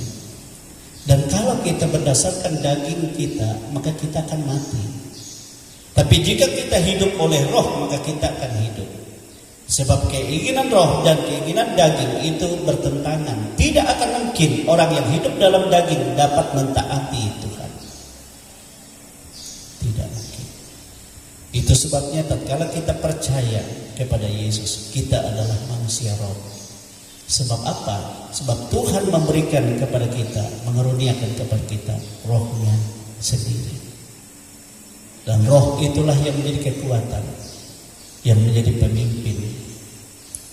Dan kalau kita berdasarkan daging kita, maka kita akan mati. Tapi jika kita hidup oleh roh, maka kita akan hidup. Sebab keinginan roh dan keinginan daging itu bertentangan. Tidak akan mungkin orang yang hidup dalam daging dapat mentaati Tuhan. Tidak mungkin. Itu sebabnya tatkala kita percaya kepada Yesus, kita adalah manusia roh. Sebab apa? Sebab Tuhan memberikan kepada kita, mengaruniakan kepada kita rohnya sendiri. Dan roh itulah yang menjadi kekuatan, yang menjadi pemimpin,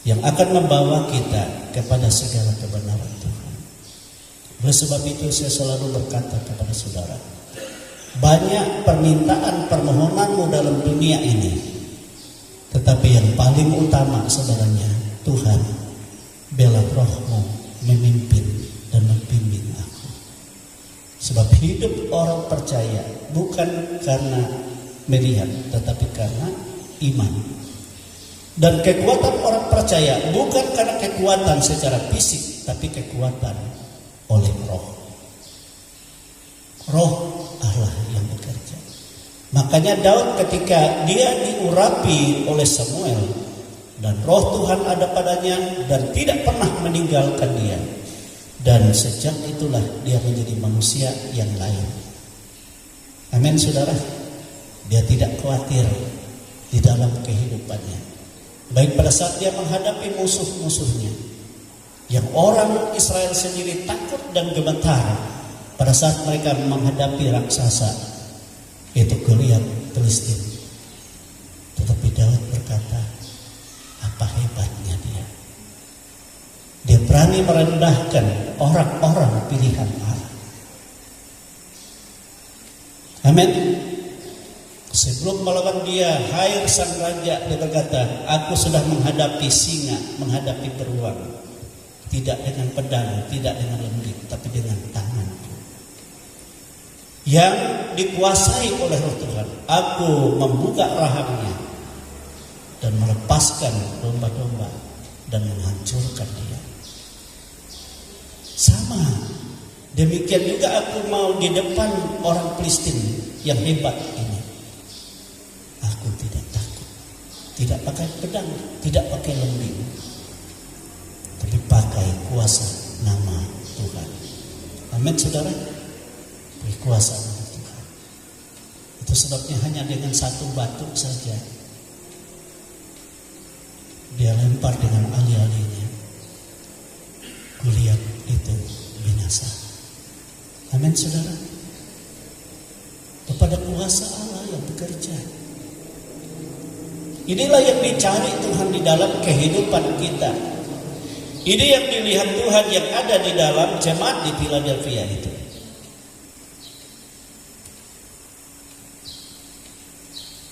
yang akan membawa kita kepada segala kebenaran Tuhan. Oleh sebab itu saya selalu berkata kepada saudara, banyak permintaan permohonanmu dalam dunia ini, tetapi yang paling utama saudaranya, Tuhan, biarlah rohmu memimpin dan membimbing aku. Sebab hidup orang percaya bukan karena melihat, tetapi karena iman. Dan kekuatan orang percaya bukan karena kekuatan secara fisik, tapi kekuatan oleh roh. Roh Allah yang bekerja. Makanya Daud ketika dia diurapi oleh Samuel, dan roh Tuhan ada padanya dan tidak pernah meninggalkan dia. Dan sejak itulah dia menjadi manusia yang lain. Amin, saudara. Dia tidak khawatir di dalam kehidupannya. Baik pada saat dia menghadapi musuh-musuhnya, yang orang Israel sendiri takut dan gemetar pada saat mereka menghadapi raksasa, yaitu Goliat Filistin. Tetapi Daud berkata, apa hebatnya dia? Dia berani merendahkan orang-orang pilihan Allah. Amin. Sebelum melawan dia, hai sang raja, dia berkata, aku sudah menghadapi singa, menghadapi beruang. Tidak dengan pedang, tidak dengan lembing, tapi dengan tanganku yang dikuasai oleh roh Tuhan. Aku membuka rahangnya dan melepaskan domba-domba dan menghancurkan dia. Sama, demikian juga aku mau di depan orang Filistin yang hebat ini. Aku tidak Tidak pakai pedang, tidak pakai lembing, tapi pakai kuasa nama Tuhan. Amin saudara. Pakai kuasa nama Tuhan. Itu sebabnya hanya dengan satu batu saja dia lempar dengan alih-alihnya. Goliat itu binasa. Amin saudara. Kepada kuasa Allah yang bekerja. Inilah yang dicari Tuhan di dalam kehidupan kita. Ini yang dilihat Tuhan yang ada di dalam jemaat di Philadelphia itu.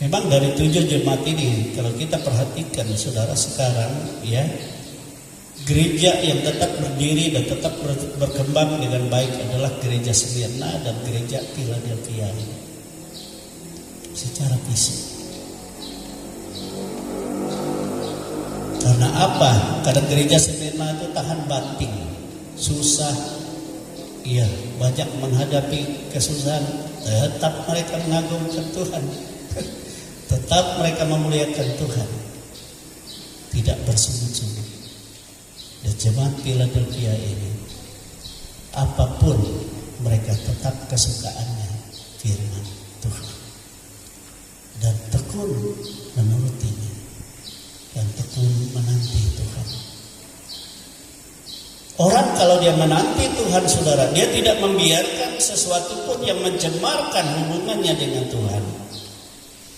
Memang dari 7 jemaat ini, kalau kita perhatikan saudara sekarang, ya, gereja yang tetap berdiri dan tetap berkembang dengan baik adalah gereja Smyrna dan gereja Philadelphia ini. Secara fisik. Karena apa? Karena gereja Smyrna itu tahan banting, susah, iya, banyak menghadapi kesusahan. Tetap mereka mengagungkan Tuhan, tetap mereka memuliakan Tuhan, tidak bersungut-sungut. Dan jemaat Philadelphia ini, apapun mereka tetap kesukaannya firman Tuhan dan tekun menurutinya. Dan tekun menanti Tuhan. Orang kalau dia menanti Tuhan saudara, dia tidak membiarkan sesuatu pun yang mencemarkan hubungannya dengan Tuhan.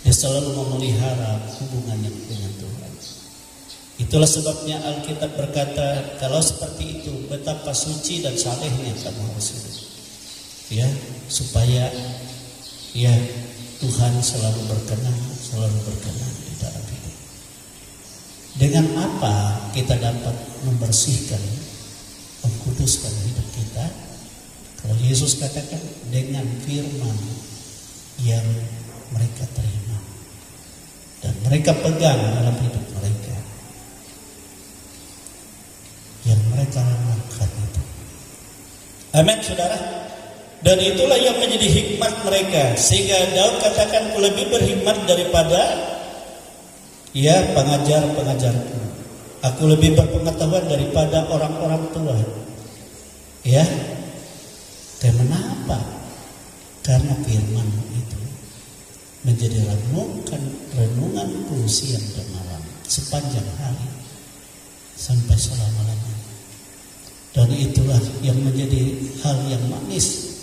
Dia selalu memelihara hubungannya dengan Tuhan. Itulah sebabnya Alkitab berkata, kalau seperti itu betapa suci dan salehnya kamu harus hidup. Ya, supaya ya Tuhan selalu berkenan di dalam hidup. Dengan apa kita dapat membersihkan, mengkuduskan hidup kita? Kalau Yesus katakan dengan firman yang mereka terima dan mereka pegang dalam hidup mereka, yang mereka lakukan itu. Amin saudara. Dan itulah yang menjadi hikmat mereka, sehingga Daud katakan lebih berhikmat daripada pengajar-pengajarku. Aku lebih berpengetahuan daripada orang-orang tua. Ya. Kenapa? Karena firman itu menjadi renunganku siang dan malam sepanjang hari sampai selama-lamanya. Dan itulah yang menjadi hal yang manis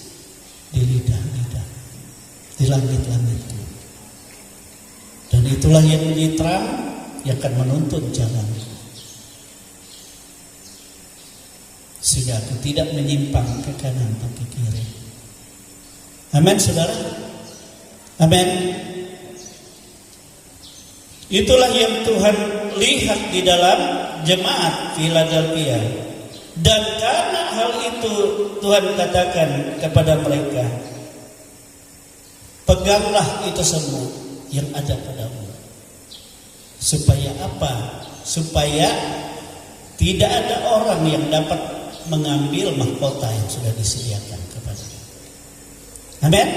di lidah-lidah, di langit-langitku. Dan itulah yang menjadi terang yang akan menuntun jalan, sehingga aku tidak menyimpang ke kanan atau ke kiri. Amin saudara. Amin. Itulah yang Tuhan lihat di dalam jemaat Philadelphia. Dan karena hal itu Tuhan katakan kepada mereka, peganglah itu semua yang ada padamu. Supaya apa? Supaya tidak ada orang yang dapat mengambil mahkota yang sudah disediakan kepadanya. Amin.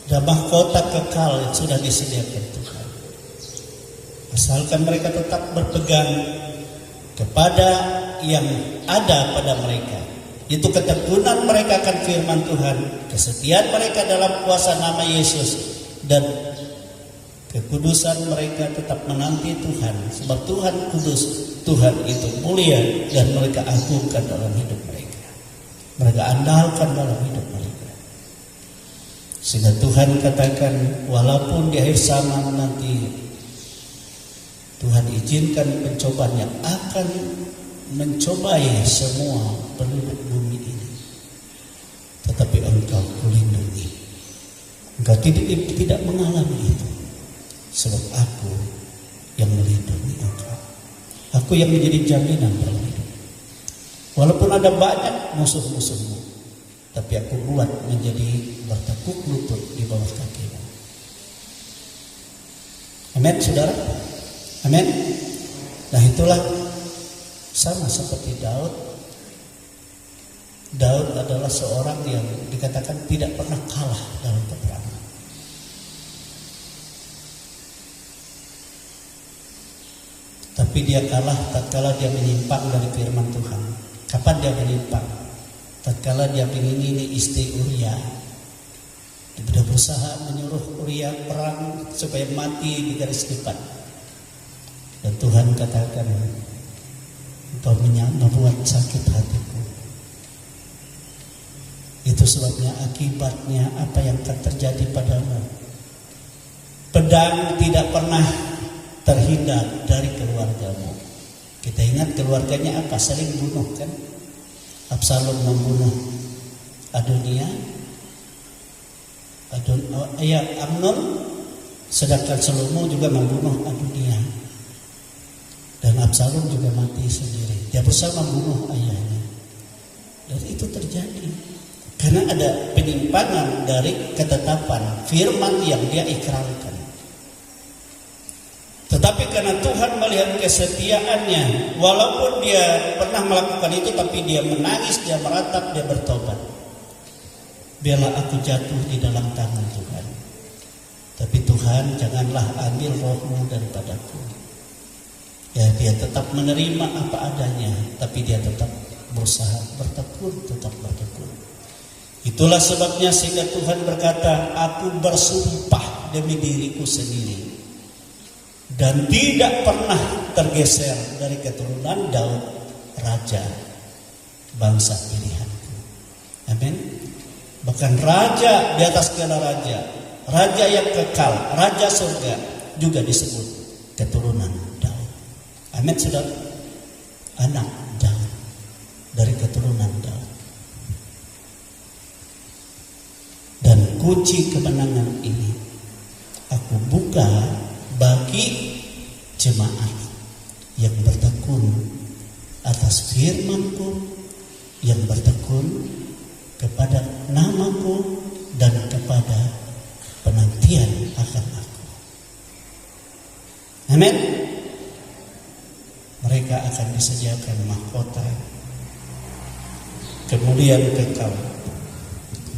Dan mahkota kekal yang sudah disediakan Tuhan. Asalkan mereka tetap berpegang kepada yang ada pada mereka. Itu ketekunan mereka akan firman Tuhan, kesetiaan mereka dalam kuasa nama Yesus, dan kekudusan mereka tetap menanti Tuhan. Sebab Tuhan kudus, Tuhan itu mulia, dan mereka agungkan dalam hidup mereka. Mereka andalkan dalam hidup mereka. Sehingga Tuhan katakan, walaupun di akhir zaman nanti Tuhan izinkan pencobaan yang akan mencobai semua penduduk bumi ini, tetapi engkau kulindungi. Engkau tidak mengalami itu, sebab aku yang melindungi engkau. Aku yang menjadi jaminan dalam hidup. Walaupun ada banyak musuh-musuhmu, tapi aku buat menjadi bertekuk lutut di bawah kakimu. Amin saudara. Amin. Nah itulah sama seperti Daud. Daud adalah seorang yang dikatakan tidak pernah kalah dalam peperangan. Tapi dia kalah tatkala dia menyimpang dari firman Tuhan. Kapan dia menyimpang? Tatkala dia ingini istri Uria. Dia berusaha menyuruh Uria perang supaya mati di garis depan. Dan Tuhan katakan, engkau membuat sakit hatiku. Itu sebabnya akibatnya apa yang akan terjadi padamu. Pedang tidak pernah terhindar dari keluargamu. Kita ingat keluarganya apa? Saling bunuh kan? Absalom membunuh Amnon, sedangkan Salomo juga membunuh Adonia. Dan Absalom juga mati sendiri. Dia berusaha membunuh ayahnya. Dan itu terjadi karena ada penyimpangan dari ketetapan firman yang dia ikrarkan. Tetapi karena Tuhan melihat kesetiaannya, walaupun dia pernah melakukan itu, tapi dia menangis, dia meratap, dia bertobat. Biarlah aku jatuh di dalam tangan Tuhan. Tapi Tuhan, janganlah ambil rohmu daripadaku. Ya, dia tetap menerima apa adanya, tapi dia tetap berusaha bertekun, tetap bertekun. Itulah sebabnya sehingga Tuhan berkata, aku bersumpah demi diriku sendiri dan tidak pernah tergeser dari keturunan Daud, raja bangsa pilihanku. Amin. Bahkan raja di atas segala raja, raja yang kekal, raja surga juga disebut keturunan Daud. Amin, saudara. Anak Daud, dari keturunan Daud. Dan kunci kemenangan ini aku buka bagi jemaat yang bertekun atas firman-Ku, yang bertekun kepada nama-Ku dan kepada penantian akan aku. Amin. Mereka akan disediakan mahkota kemuliaan kekal.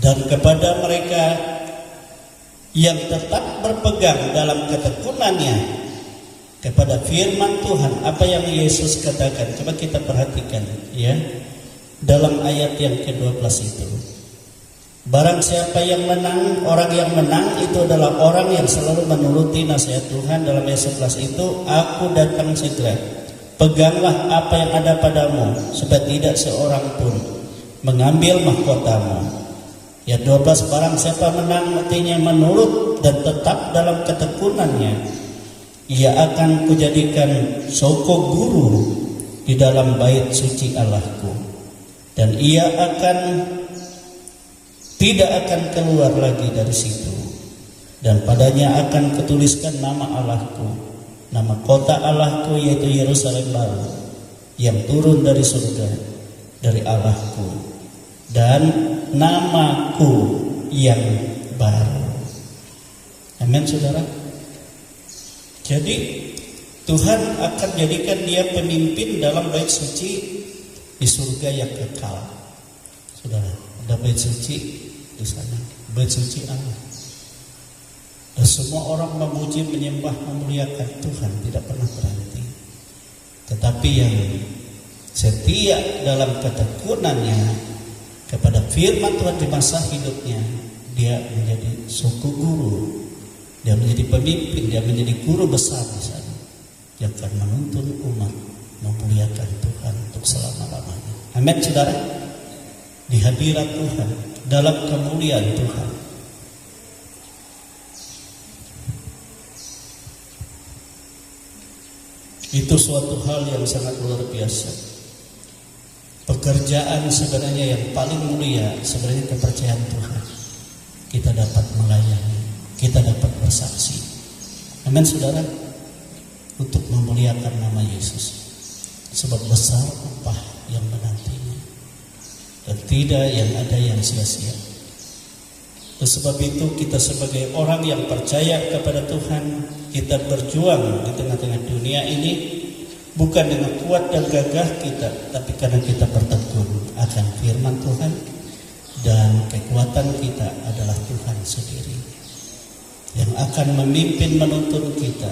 Dan kepada mereka yang tetap berpegang dalam ketekunannya kepada firman Tuhan, apa yang Yesus katakan, coba kita perhatikan ya, dalam ayat yang ke-12 itu. Barang siapa yang menang, orang yang menang itu adalah orang yang selalu menuruti nasihat Tuhan. Dalam ayat 11 itu, aku datang segera, peganglah apa yang ada padamu, supaya tidak seorang pun mengambil mahkotamu. Ya 12, barang siapa menang, artinya menurut dan tetap dalam ketekunannya, ia akan kujadikan soko guru di dalam bait suci Allahku, dan ia tidak akan keluar lagi dari situ, dan padanya akan kutuliskan nama Allahku, nama kota Allahku, yaitu Yerusalem baru yang turun dari surga dari Allahku, dan namaku yang baru. Amin, saudara. Jadi Tuhan akan jadikan dia pemimpin dalam bait suci di surga yang kekal. Saudara, ada bait suci di sana, bait suci Allah. Dan semua orang memuji, menyembah, memuliakan Tuhan, tidak pernah berhenti. Tetapi yang setia dalam ketekunannya kepada firman Tuhan di masa hidupnya, dia menjadi suku guru, dia menjadi pemimpin, dia menjadi guru besar di sana, yang akan menuntun umat memuliakan Tuhan untuk selama-lamanya. Amin, saudara. Di hadirat Tuhan, dalam kemuliaan Tuhan. Itu suatu hal yang sangat luar biasa. Pekerjaan sebenarnya yang paling mulia sebenarnya kepercayaan Tuhan. Kita dapat melayani, kita dapat bersaksi. Amin, saudara. Untuk memuliakan nama Yesus. Sebab besar upah yang menantinya, dan tidak yang ada yang sia-sia. Sebab itu kita sebagai orang yang percaya kepada Tuhan, kita berjuang di tengah-tengah dunia ini bukan dengan kuat dan gagah kita, tapi karena kita bertekun akan firman Tuhan, dan kekuatan kita adalah Tuhan sendiri yang akan memimpin menuntun kita,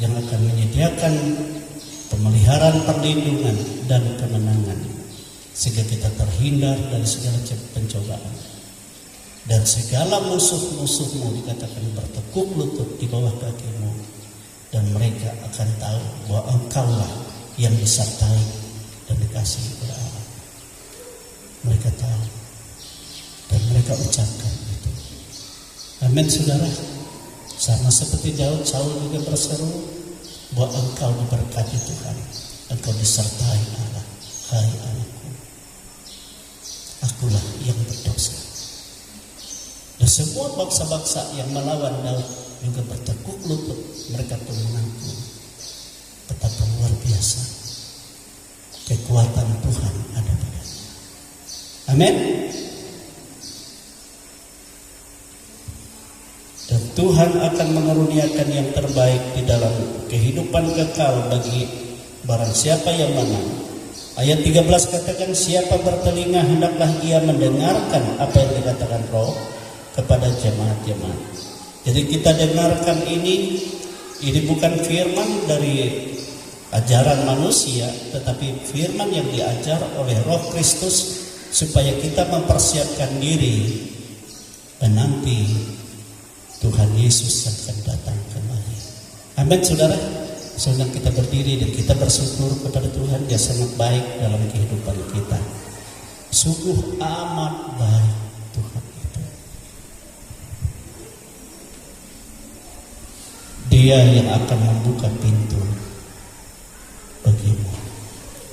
yang akan menyediakan pemeliharaan, perlindungan, dan kemenangan, sehingga kita terhindar dari segala pencobaan. Dan segala musuh-musuhmu dikatakan bertekuk lutut di bawah kakimu, dan mereka akan tahu bahwa engkaulah yang disertai dan dikasihi oleh Allah. Mereka tahu dan mereka ucapkan itu. Amin, saudara. Sama seperti Daud, Saul juga berseru bahwa engkau diberkati Tuhan, engkau disertai Allah. Hai anakku, akulah yang berdosa. Dan semua bangsa-bangsa yang melawan Daud juga bertekuk lutut, mereka pun mengaku betapa luar biasa kekuatan Tuhan ada padanya. Amin. Dan Tuhan akan mengaruniakan yang terbaik di dalam kehidupan kekal bagi barang siapa yang mana. Ayat 13 katakan, siapa bertelinga hendaklah ia mendengarkan apa yang dikatakan Roh kepada jemaat-jemaat. Jadi kita dengarkan ini bukan firman dari ajaran manusia, tetapi firman yang diajar oleh Roh Kristus supaya kita mempersiapkan diri, dan nanti Tuhan Yesus akan datang kembali. Amin, saudara. Sedang kita berdiri dan kita bersyukur kepada Tuhan, Dia sangat baik dalam kehidupan kita. Sungguh amat baik Tuhan itu. Dia yang akan membuka pintu bagimu.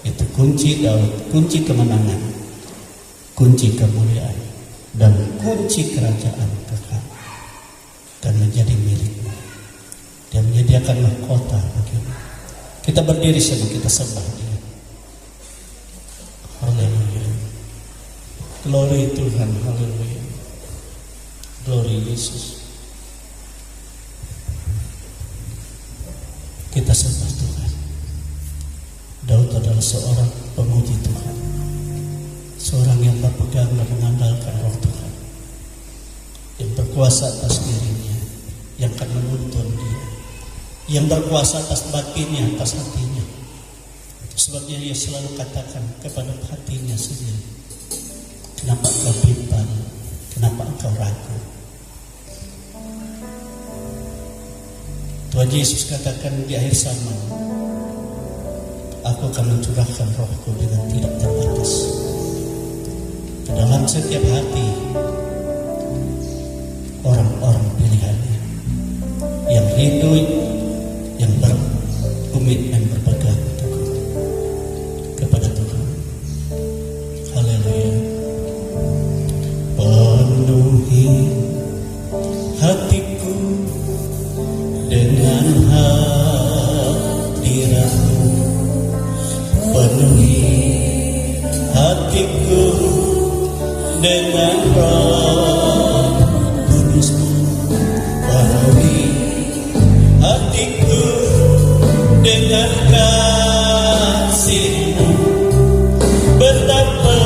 Itu kunci Daud, kunci kemenangan, kunci kemuliaan, dan kunci kerajaan kekal dan menjadi milikmu. Dia menyediakan mahkota bagimu. Kita berdiri sama kita sembah Dia. Haleluya. Glory Tuhan, haleluya. Glory Yesus. Kita sembah Tuhan. Daud adalah seorang pemuji Tuhan, seorang yang berpegang dan mengandalkan Roh Tuhan, yang berkuasa atas dirinya, yang akan menuntun dia, yang berkuasa atas batinnya, atas hatinya. Sebabnya dia selalu katakan kepada hatinya sendiri, kenapa engkau bimbang, kenapa engkau ragu? Tuhan Yesus katakan di akhir zaman, aku akan mencurahkan Rohku dengan tidak terbatas ke dalam setiap hati orang-orang pilihannya yang hidup, yang berkomitmen berpegang teguh kepada Tuhan. Haleluya. Penuhi hatiku dengan hadirat-Mu, penuhi hatiku dengan Roh Kudus-Mu, penuhi hatiku dengan kasih-Mu, betapa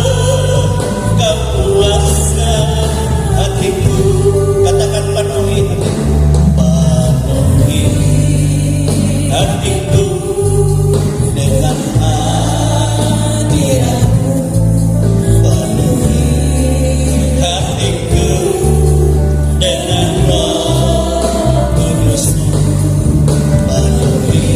Kau kuasa hatiku. Katakan penuhi hatiku dengan hadirat-Mu, penuhi hatiku dengan Roh Kudus-Mu, penuhi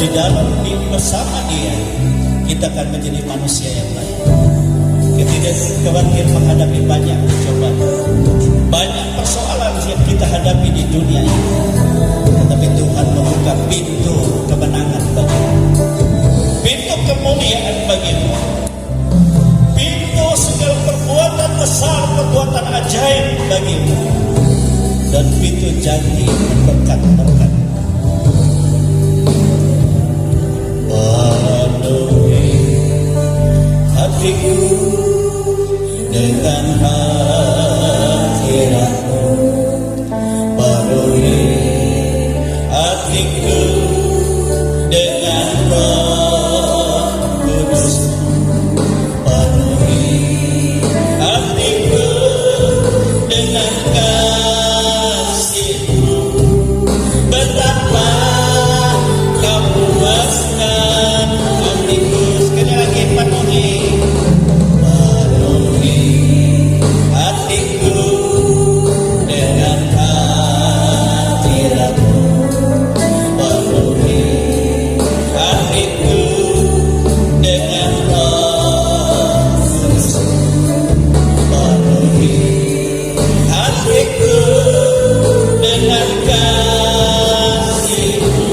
di dalam bersama Dia kita akan menjadi manusia yang baik. Kita tidak khawatir menghadapi banyak cobaan, banyak persoalan yang kita hadapi di dunia ini, tetapi Tuhan membuka pintu kemenangan bagimu, pintu kemuliaan bagimu, pintu segala perbuatan besar, perbuatan ajaib bagimu, dan pintu janji berkat-berkat. Penuhi hatiku dengan hadirat-Mu, penuhi hatiku dengan Roh Kudus, penuhi hatiku dengan kasih-Mu, betapa Kau puaskan hatiku. Sekali lagi, penuhi hatiku dengan hadirat-Mu, penuhi hatiku dengan Roh Kudus, penuhi hatiku dengan kasih-Mu,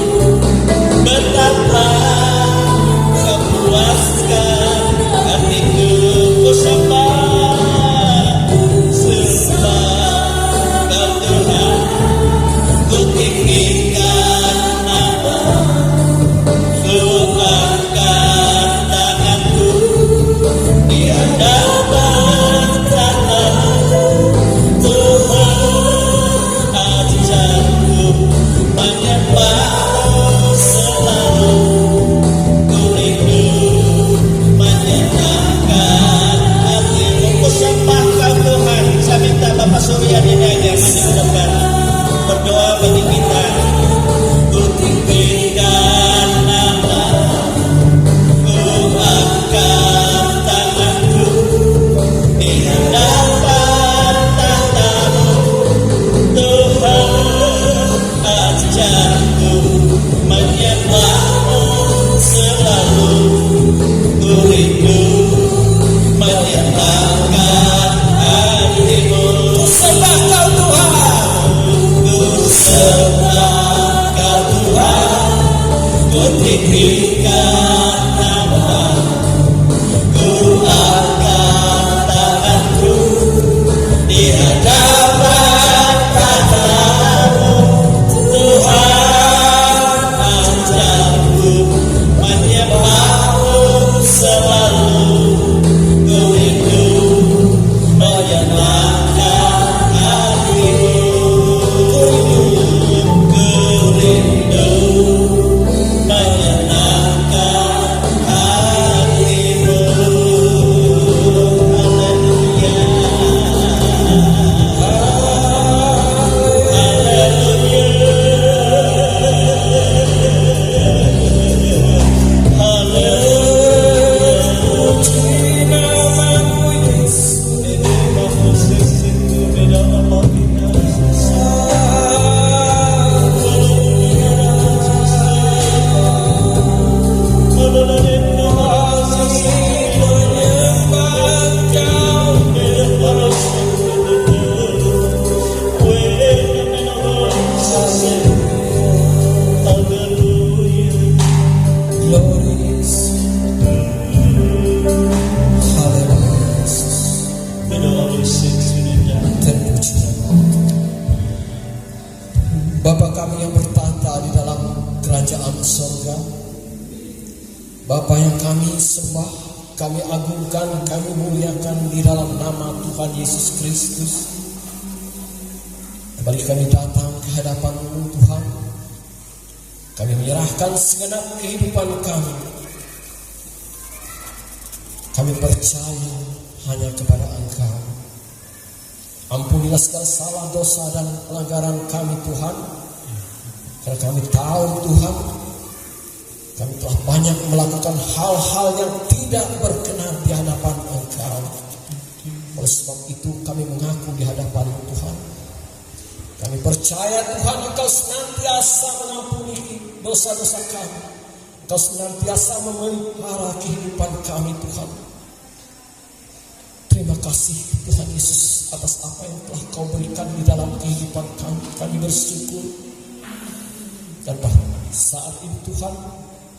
betapa Kau puaskan hatiku. Ku sembah Kau Tuhan, ku tinggikan nama-Mu, ku angkat tanganku di hadapan tahta-Mu. Tuhan, ajarku menyembah-Mu selalu, ku rindu menyenangkan hati-Mu. Ku sembah Kau Tuhan. Saya minta Bapak Surya Dinanya maju ke depan berdoa bagi kita. Ku tinggikan nama-Mu, ku angkat tanganku di hadapan tahta-Mu. Tuhan, ajarku menyembah-Mu selalu, ku rindu menyenangkan hati-Mu. Ku sembah Kau Tuhan, ku sembah Kau Tuhan, ku tinggikan nama-Mu, ku angkat tanganku di hadapan tahta-Mu. Tuhan, ajarku menyembah-Mu selalu, ku rindu menyenangkan hati-Mu. Ku rindu menyenangkan hati-Mu. Bapa kami yang bertata di dalam kerajaan surga, Bapa yang kami sembah, kami agungkan, kami muliakan di dalam nama Tuhan Yesus Kristus. Kembali kami datang ke hadapan-Mu Tuhan. Kami menyerahkan segenap kehidupan kami. Kami percaya hanya kepada Engkau. Ampunilah segala salah, dosa dan pelanggaran kami Tuhan. Karena kami tahu Tuhan, kami telah banyak melakukan hal-hal yang tidak berkenan di hadapan Engkau. Oleh sebab itu kami mengaku di hadapan Tuhan. Kami percaya Tuhan Engkau senantiasa mengampuni dosa-dosa kami. Kau senantiasa memelihara kehidupan kami Tuhan. Terima kasih Tuhan Yesus atas apa yang telah Kau berikan di dalam kehidupan kami. Kami bersyukur. Dan saat ini Tuhan,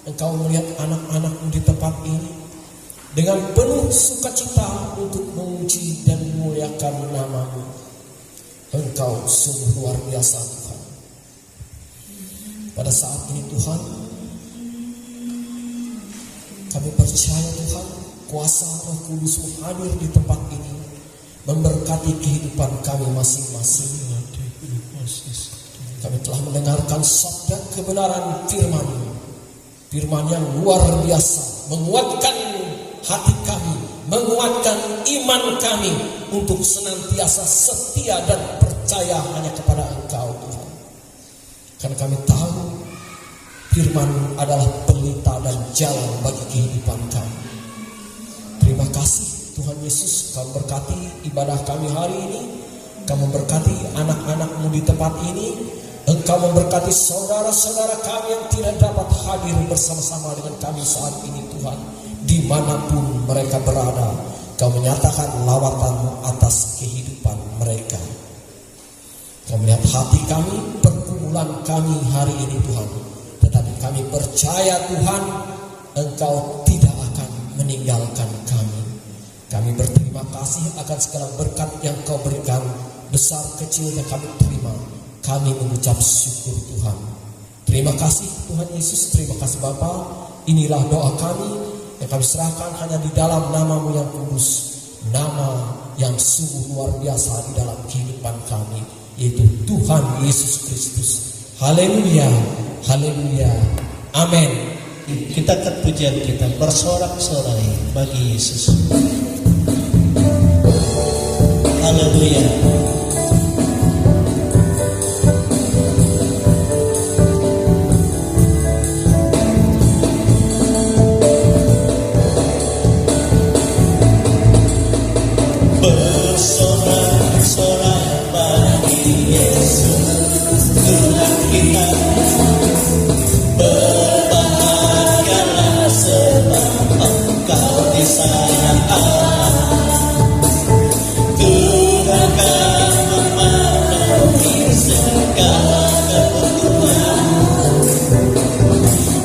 Engkau melihat anak-anak-Mu di tempat ini dengan penuh sukacita untuk memuji dan memuliakan nama-Mu. Engkau sungguh luar biasa Tuhan. Pada saat ini Tuhan, kami percaya Tuhan, kuasa Roh Kudus-Mu hadir di tempat ini, memberkati kehidupan kami masing-masing. Kami telah mendengarkan sabda kebenaran firman yang luar biasa, menguatkan hati kami, menguatkan iman kami untuk senantiasa setia dan percaya hanya kepada Engkau Tuhan. Karena kami tahu firman adalah pelita dan jalan bagi kehidupan kami. Terima kasih Tuhan Yesus, Kau berkati ibadah kami hari ini. Kau memberkati anak-anak-Mu di tempat ini. Engkau memberkati saudara-saudara kami yang tidak dapat hadir bersama-sama dengan kami saat ini Tuhan. Dimanapun mereka berada, Kau menyatakan lawatan-Mu atas kehidupan mereka. Kau melihat hati kami, pergumulan kami hari ini Tuhan. Tetapi kami percaya Tuhan, Engkau tidak akan meninggalkan kami. Kami berterima kasih akan segala berkat yang Kau berikan, besar kecil yang kami terima. Kami mengucap syukur Tuhan. Terima kasih Tuhan Yesus, terima kasih Bapa. Inilah doa kami yang kami serahkan hanya di dalam nama-Mu yang kudus, nama yang sungguh luar biasa di dalam kehidupan kami, yaitu Tuhan Yesus Kristus. Haleluya, haleluya, amin. Kita angkat pujian kita, bersorak-sorai bagi Yesus. Haleluya. Bersorak-sorai bagi Yesus Tuhan kita. Berbahagialah sebab Engkau disayang Allah. Tuhan akan memenuhi segala kebutuhan.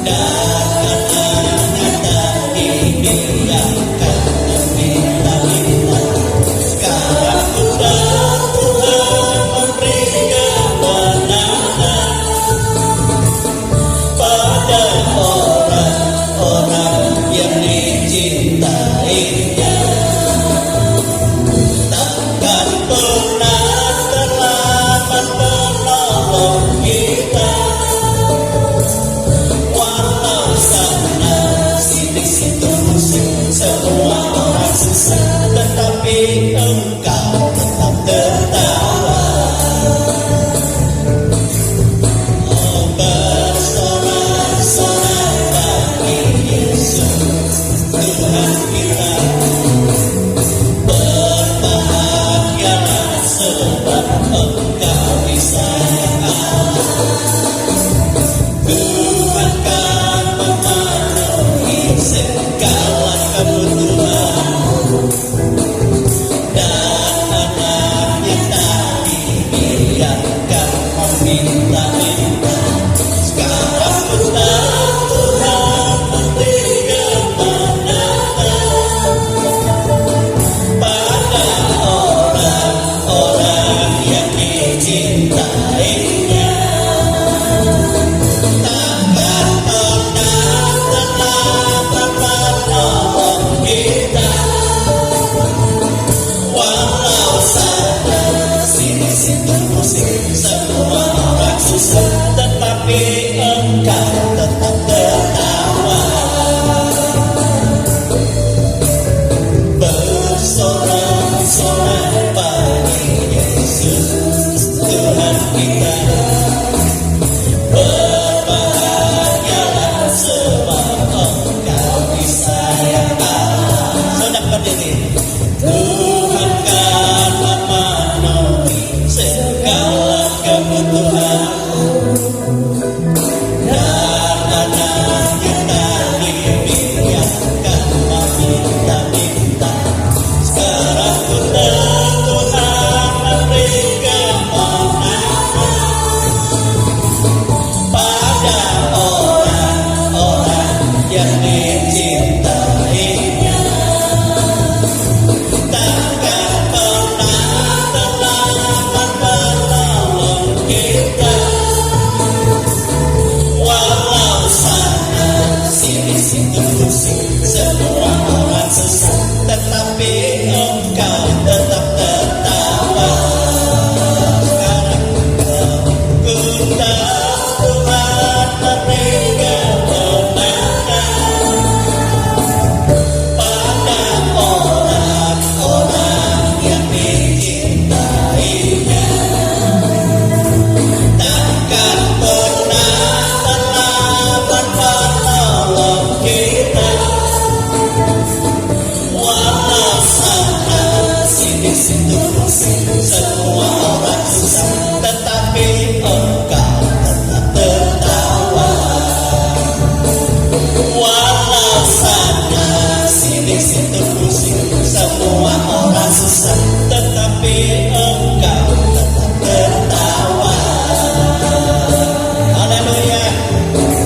Dan anak-anak ini yang akan membela-bela. Sekarang sudah Tuhan memberi kemenangan. yang dicintainya, takkan pernah terlambat menolong kita. Walau sana sini situ pusing semua orang sesat, tetapi Engkau tetap tertawa. Sekarang ku tahu Tuhan memberi kemenangan pada orang-orang yang dicintainya. Takkan pernah terlambat menolong kita. Walau sana sini situ pusing semua orang susah, tetapi Engkau tetap tertawa. Walau sana sini situ pusing semua orang susah, tetapi Engkau tetap tertawa. Haleluya,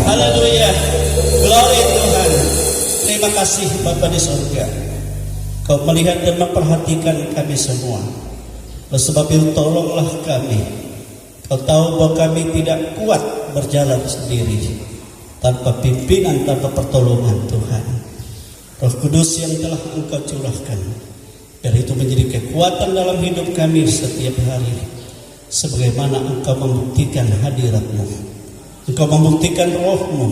haleluya, glory Tuhan. Terima kasih Bapa di surga, Kau melihat dan memperhatikan kami semua. Oleh sebab itu tolonglah kami. Kau tahu bahwa kami tidak kuat berjalan sendiri tanpa pimpinan, tanpa pertolongan Tuhan. Roh Kudus yang telah Engkau curahkan, biar itu menjadi kekuatan dalam hidup kami setiap hari. Sebagaimana Engkau membuktikan hadirat-Mu, Engkau membuktikan roh-Mu,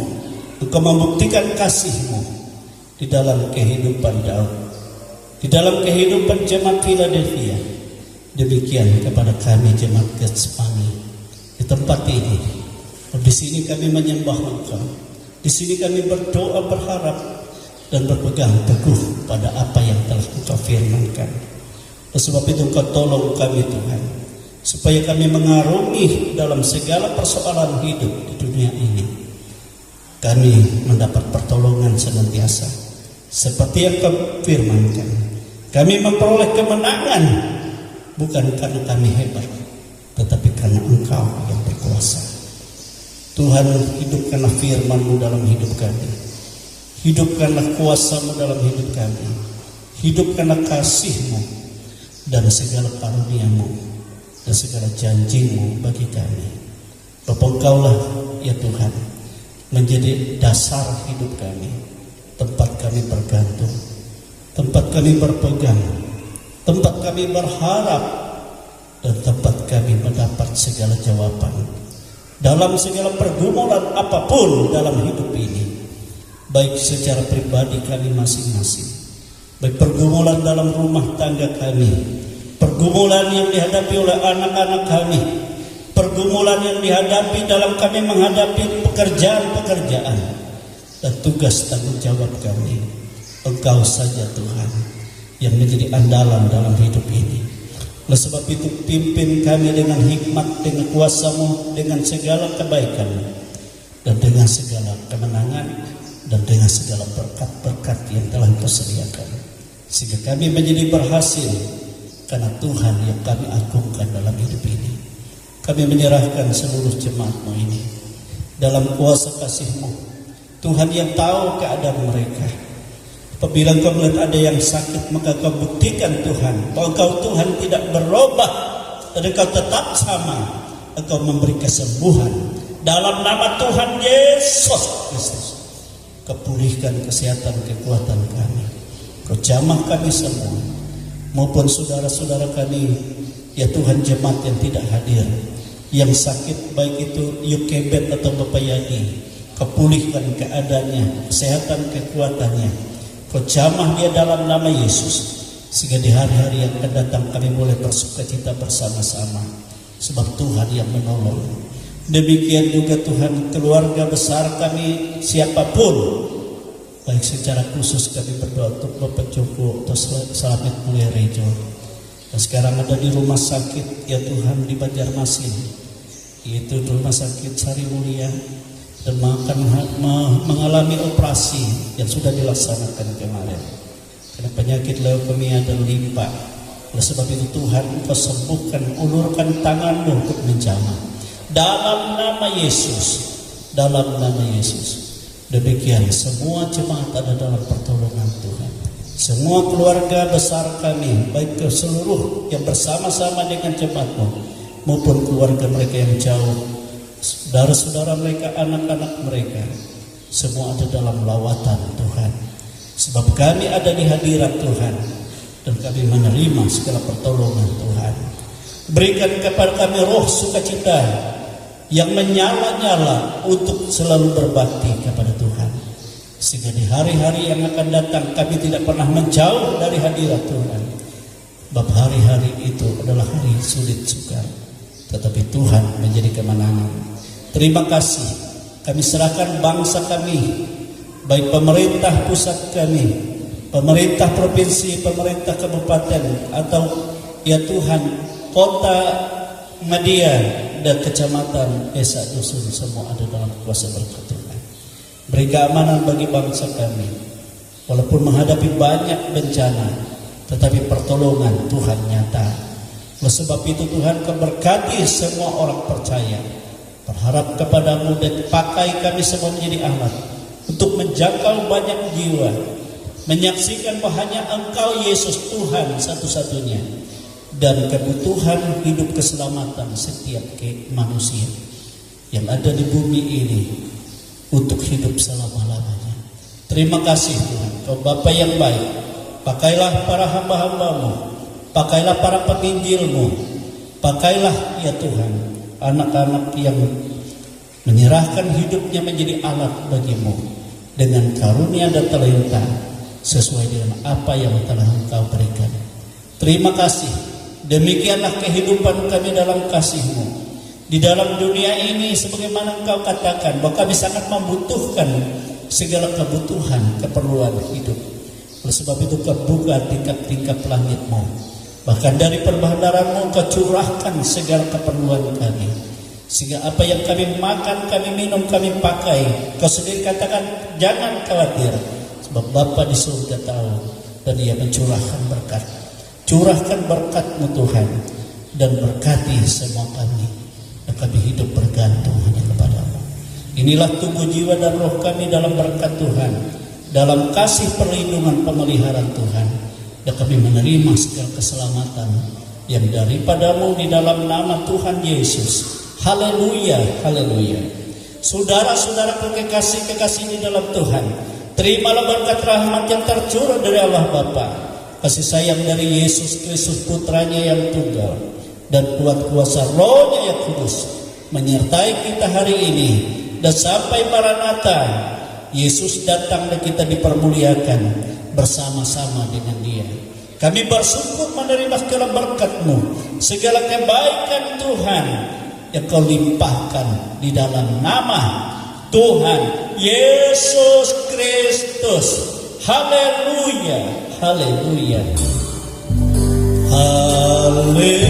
Engkau membuktikan kasih-Mu di dalam kehidupan Daud, di dalam kehidupan jemaat Philadelphia. Demikian kepada kami jemaat Getsemani di tempat ini. Di sini kami menyembah Engkau, di sini kami berdoa, berharap dan berpegang teguh pada apa yang telah Engkau firmankan. Oleh sebab itu Engkau tolong kami Tuhan, supaya kami mengarungi dalam segala persoalan hidup di dunia ini. Kami mendapat pertolongan senantiasa seperti yang Kau firmankan. Kami memperoleh kemenangan bukan karena kami hebat, tetapi karena Engkau yang berkuasa. Tuhan, hidupkanlah firman-Mu dalam hidup kami, hidupkanlah kuasa-Mu dalam hidup kami, hidupkanlah kasih-Mu dan segala karunia-Mu dan segala janji-Mu bagi kami. Engkaulah ya Tuhan menjadi dasar hidup kami, tempat kami bergantung, tempat kami berpegang, tempat kami berharap, dan tempat kami mendapat segala jawaban dalam segala pergumulan apapun dalam hidup ini, baik secara pribadi kami masing-masing, baik pergumulan dalam rumah tangga kami, pergumulan yang dihadapi oleh anak-anak kami, pergumulan yang dihadapi dalam kami menghadapi pekerjaan-pekerjaan dan tugas tanggung jawab kami. Engkau saja Tuhan yang menjadi andalan dalam hidup ini. Oleh sebab itu pimpin kami dengan hikmat, dengan kuasa-Mu, dengan segala kebaikan dan dengan segala kemenangan dan dengan segala berkat-berkat yang telah Engkau sediakan, sehingga kami menjadi berhasil karena Tuhan yang kami agungkan dalam hidup ini. Kami menyerahkan seluruh jemaat-Mu ini dalam kuasa kasih-Mu, Tuhan yang tahu keadaan mereka. Apabila Engkau melihat ada yang sakit, maka Kau buktikan Tuhan bahwa Engkau Tuhan tidak berubah dan Engkau tetap sama. Engkau memberi kesembuhan dalam nama Tuhan Yesus Kristus. Kau pulihkan kesehatan, kekuatan kami. Kau jamah kami semua, maupun saudara-saudara kami ya Tuhan, jemaat yang tidak hadir, yang sakit, baik itu Yukebet atau Bapak Yadi. Kau pulihkan keadaannya, kesehatan, kekuatannya. Kau jamah dia dalam nama Yesus, sehingga di hari-hari yang akan datang kami boleh bersukacita bersama-sama, sebab Tuhan yang menolong. Demikian juga Tuhan keluarga besar kami siapapun, baik secara khusus kami berdoa untuk Bapak Joko atau Selamat Mulia Rejo, dan sekarang ada di rumah sakit ya Tuhan di Banjarmasin, yaitu rumah sakit Sari Mulia, dan mengalami operasi yang sudah dilaksanakan kemarin karena penyakit leukemia dan limpa. Oleh sebab itu Tuhan, Engkau sembuhkan, ulurkan tangan-Mu untuk menjamah dalam nama Yesus, dalam nama Yesus. Demikian semua jemaat ada dalam pertolongan Tuhan. Semua keluarga besar kami, baik ke seluruh yang bersama-sama dengan jemaat-Mu maupun keluarga mereka yang jauh, saudara-saudara mereka, anak-anak mereka, semua ada dalam lawatan Tuhan. Sebab kami ada di hadirat Tuhan dan kami menerima segala pertolongan Tuhan. Berikan kepada kami roh sukacita yang menyala-nyala untuk selalu berbakti kepada Tuhan, sehingga di hari-hari yang akan datang kami tidak pernah menjauh dari hadirat Tuhan. Sebab hari-hari itu adalah hari sulit sukar, tetapi Tuhan menjadi kemenangan. Terima kasih. Kami serahkan bangsa kami, baik pemerintah pusat kami, pemerintah provinsi, pemerintah kabupaten, atau ya Tuhan kota Madia dan kecamatan, desa, dusun, semua ada dalam kuasa berkat Tuhan. Beri keamanan bagi bangsa kami, walaupun menghadapi banyak bencana, tetapi pertolongan Tuhan nyata. Oleh sebab itu Tuhan, Kau berkati semua orang percaya, berharap kepadamu, dan pakai kami semua menjadi alat untuk menjangkau banyak jiwa, menyaksikan bahwa hanya Engkau Yesus Tuhan satu-satunya, dan kebutuhan hidup keselamatan setiap manusia yang ada di bumi ini untuk hidup selama-lamanya. Terima kasih Tuhan, Kau Bapa yang baik. Pakailah para hamba-hamba-Mu, pakailah para penginjil-Mu, pakailah ya Tuhan anak-anak yang menyerahkan hidupnya menjadi alat bagi-Mu dengan karunia dan talenta sesuai dengan apa yang telah Engkau berikan. Terima kasih. Demikianlah kehidupan kami dalam kasih-Mu di dalam dunia ini, sebagaimana Engkau katakan bahwa kami sangat membutuhkan segala kebutuhan, keperluan hidup. Oleh sebab itu Kau buka tingkap-tingkap langit-Mu, bahkan dari perbandaran-Mu Kau curahkan segala keperluan kami, sehingga apa yang kami makan, kami minum, kami pakai, Kau sendiri katakan jangan khawatir, sebab Bapa di surga tahu, dan Ia mencurahkan berkat. Curahkan berkat-Mu Tuhan, dan berkati semua kami, dan kami hidup bergantung hanya kepada-Mu. Inilah tubuh, jiwa, dan roh kami dalam berkat Tuhan, dalam kasih perlindungan pemeliharaan Tuhan, dan kami menerima segala keselamatan yang daripada-Mu di dalam nama Tuhan Yesus. Haleluya, haleluya. Saudara-saudaraku kekasih-kekasih di dalam Tuhan, terimalah berkat rahmat yang tercurah dari Allah Bapa, kasih sayang dari Yesus Kristus Putranya yang tunggal, dan kuat kuasa Roh-Nya yang kudus menyertai kita hari ini dan sampai Maranatha. Yesus datang dan kita dipermuliakan bersama-sama dengan Dia. Kami bersyukur menerima segala berkat-Mu, segala kebaikan Tuhan yang Kau limpahkan di dalam nama Tuhan Yesus Kristus. Haleluya, haleluya, haleluya.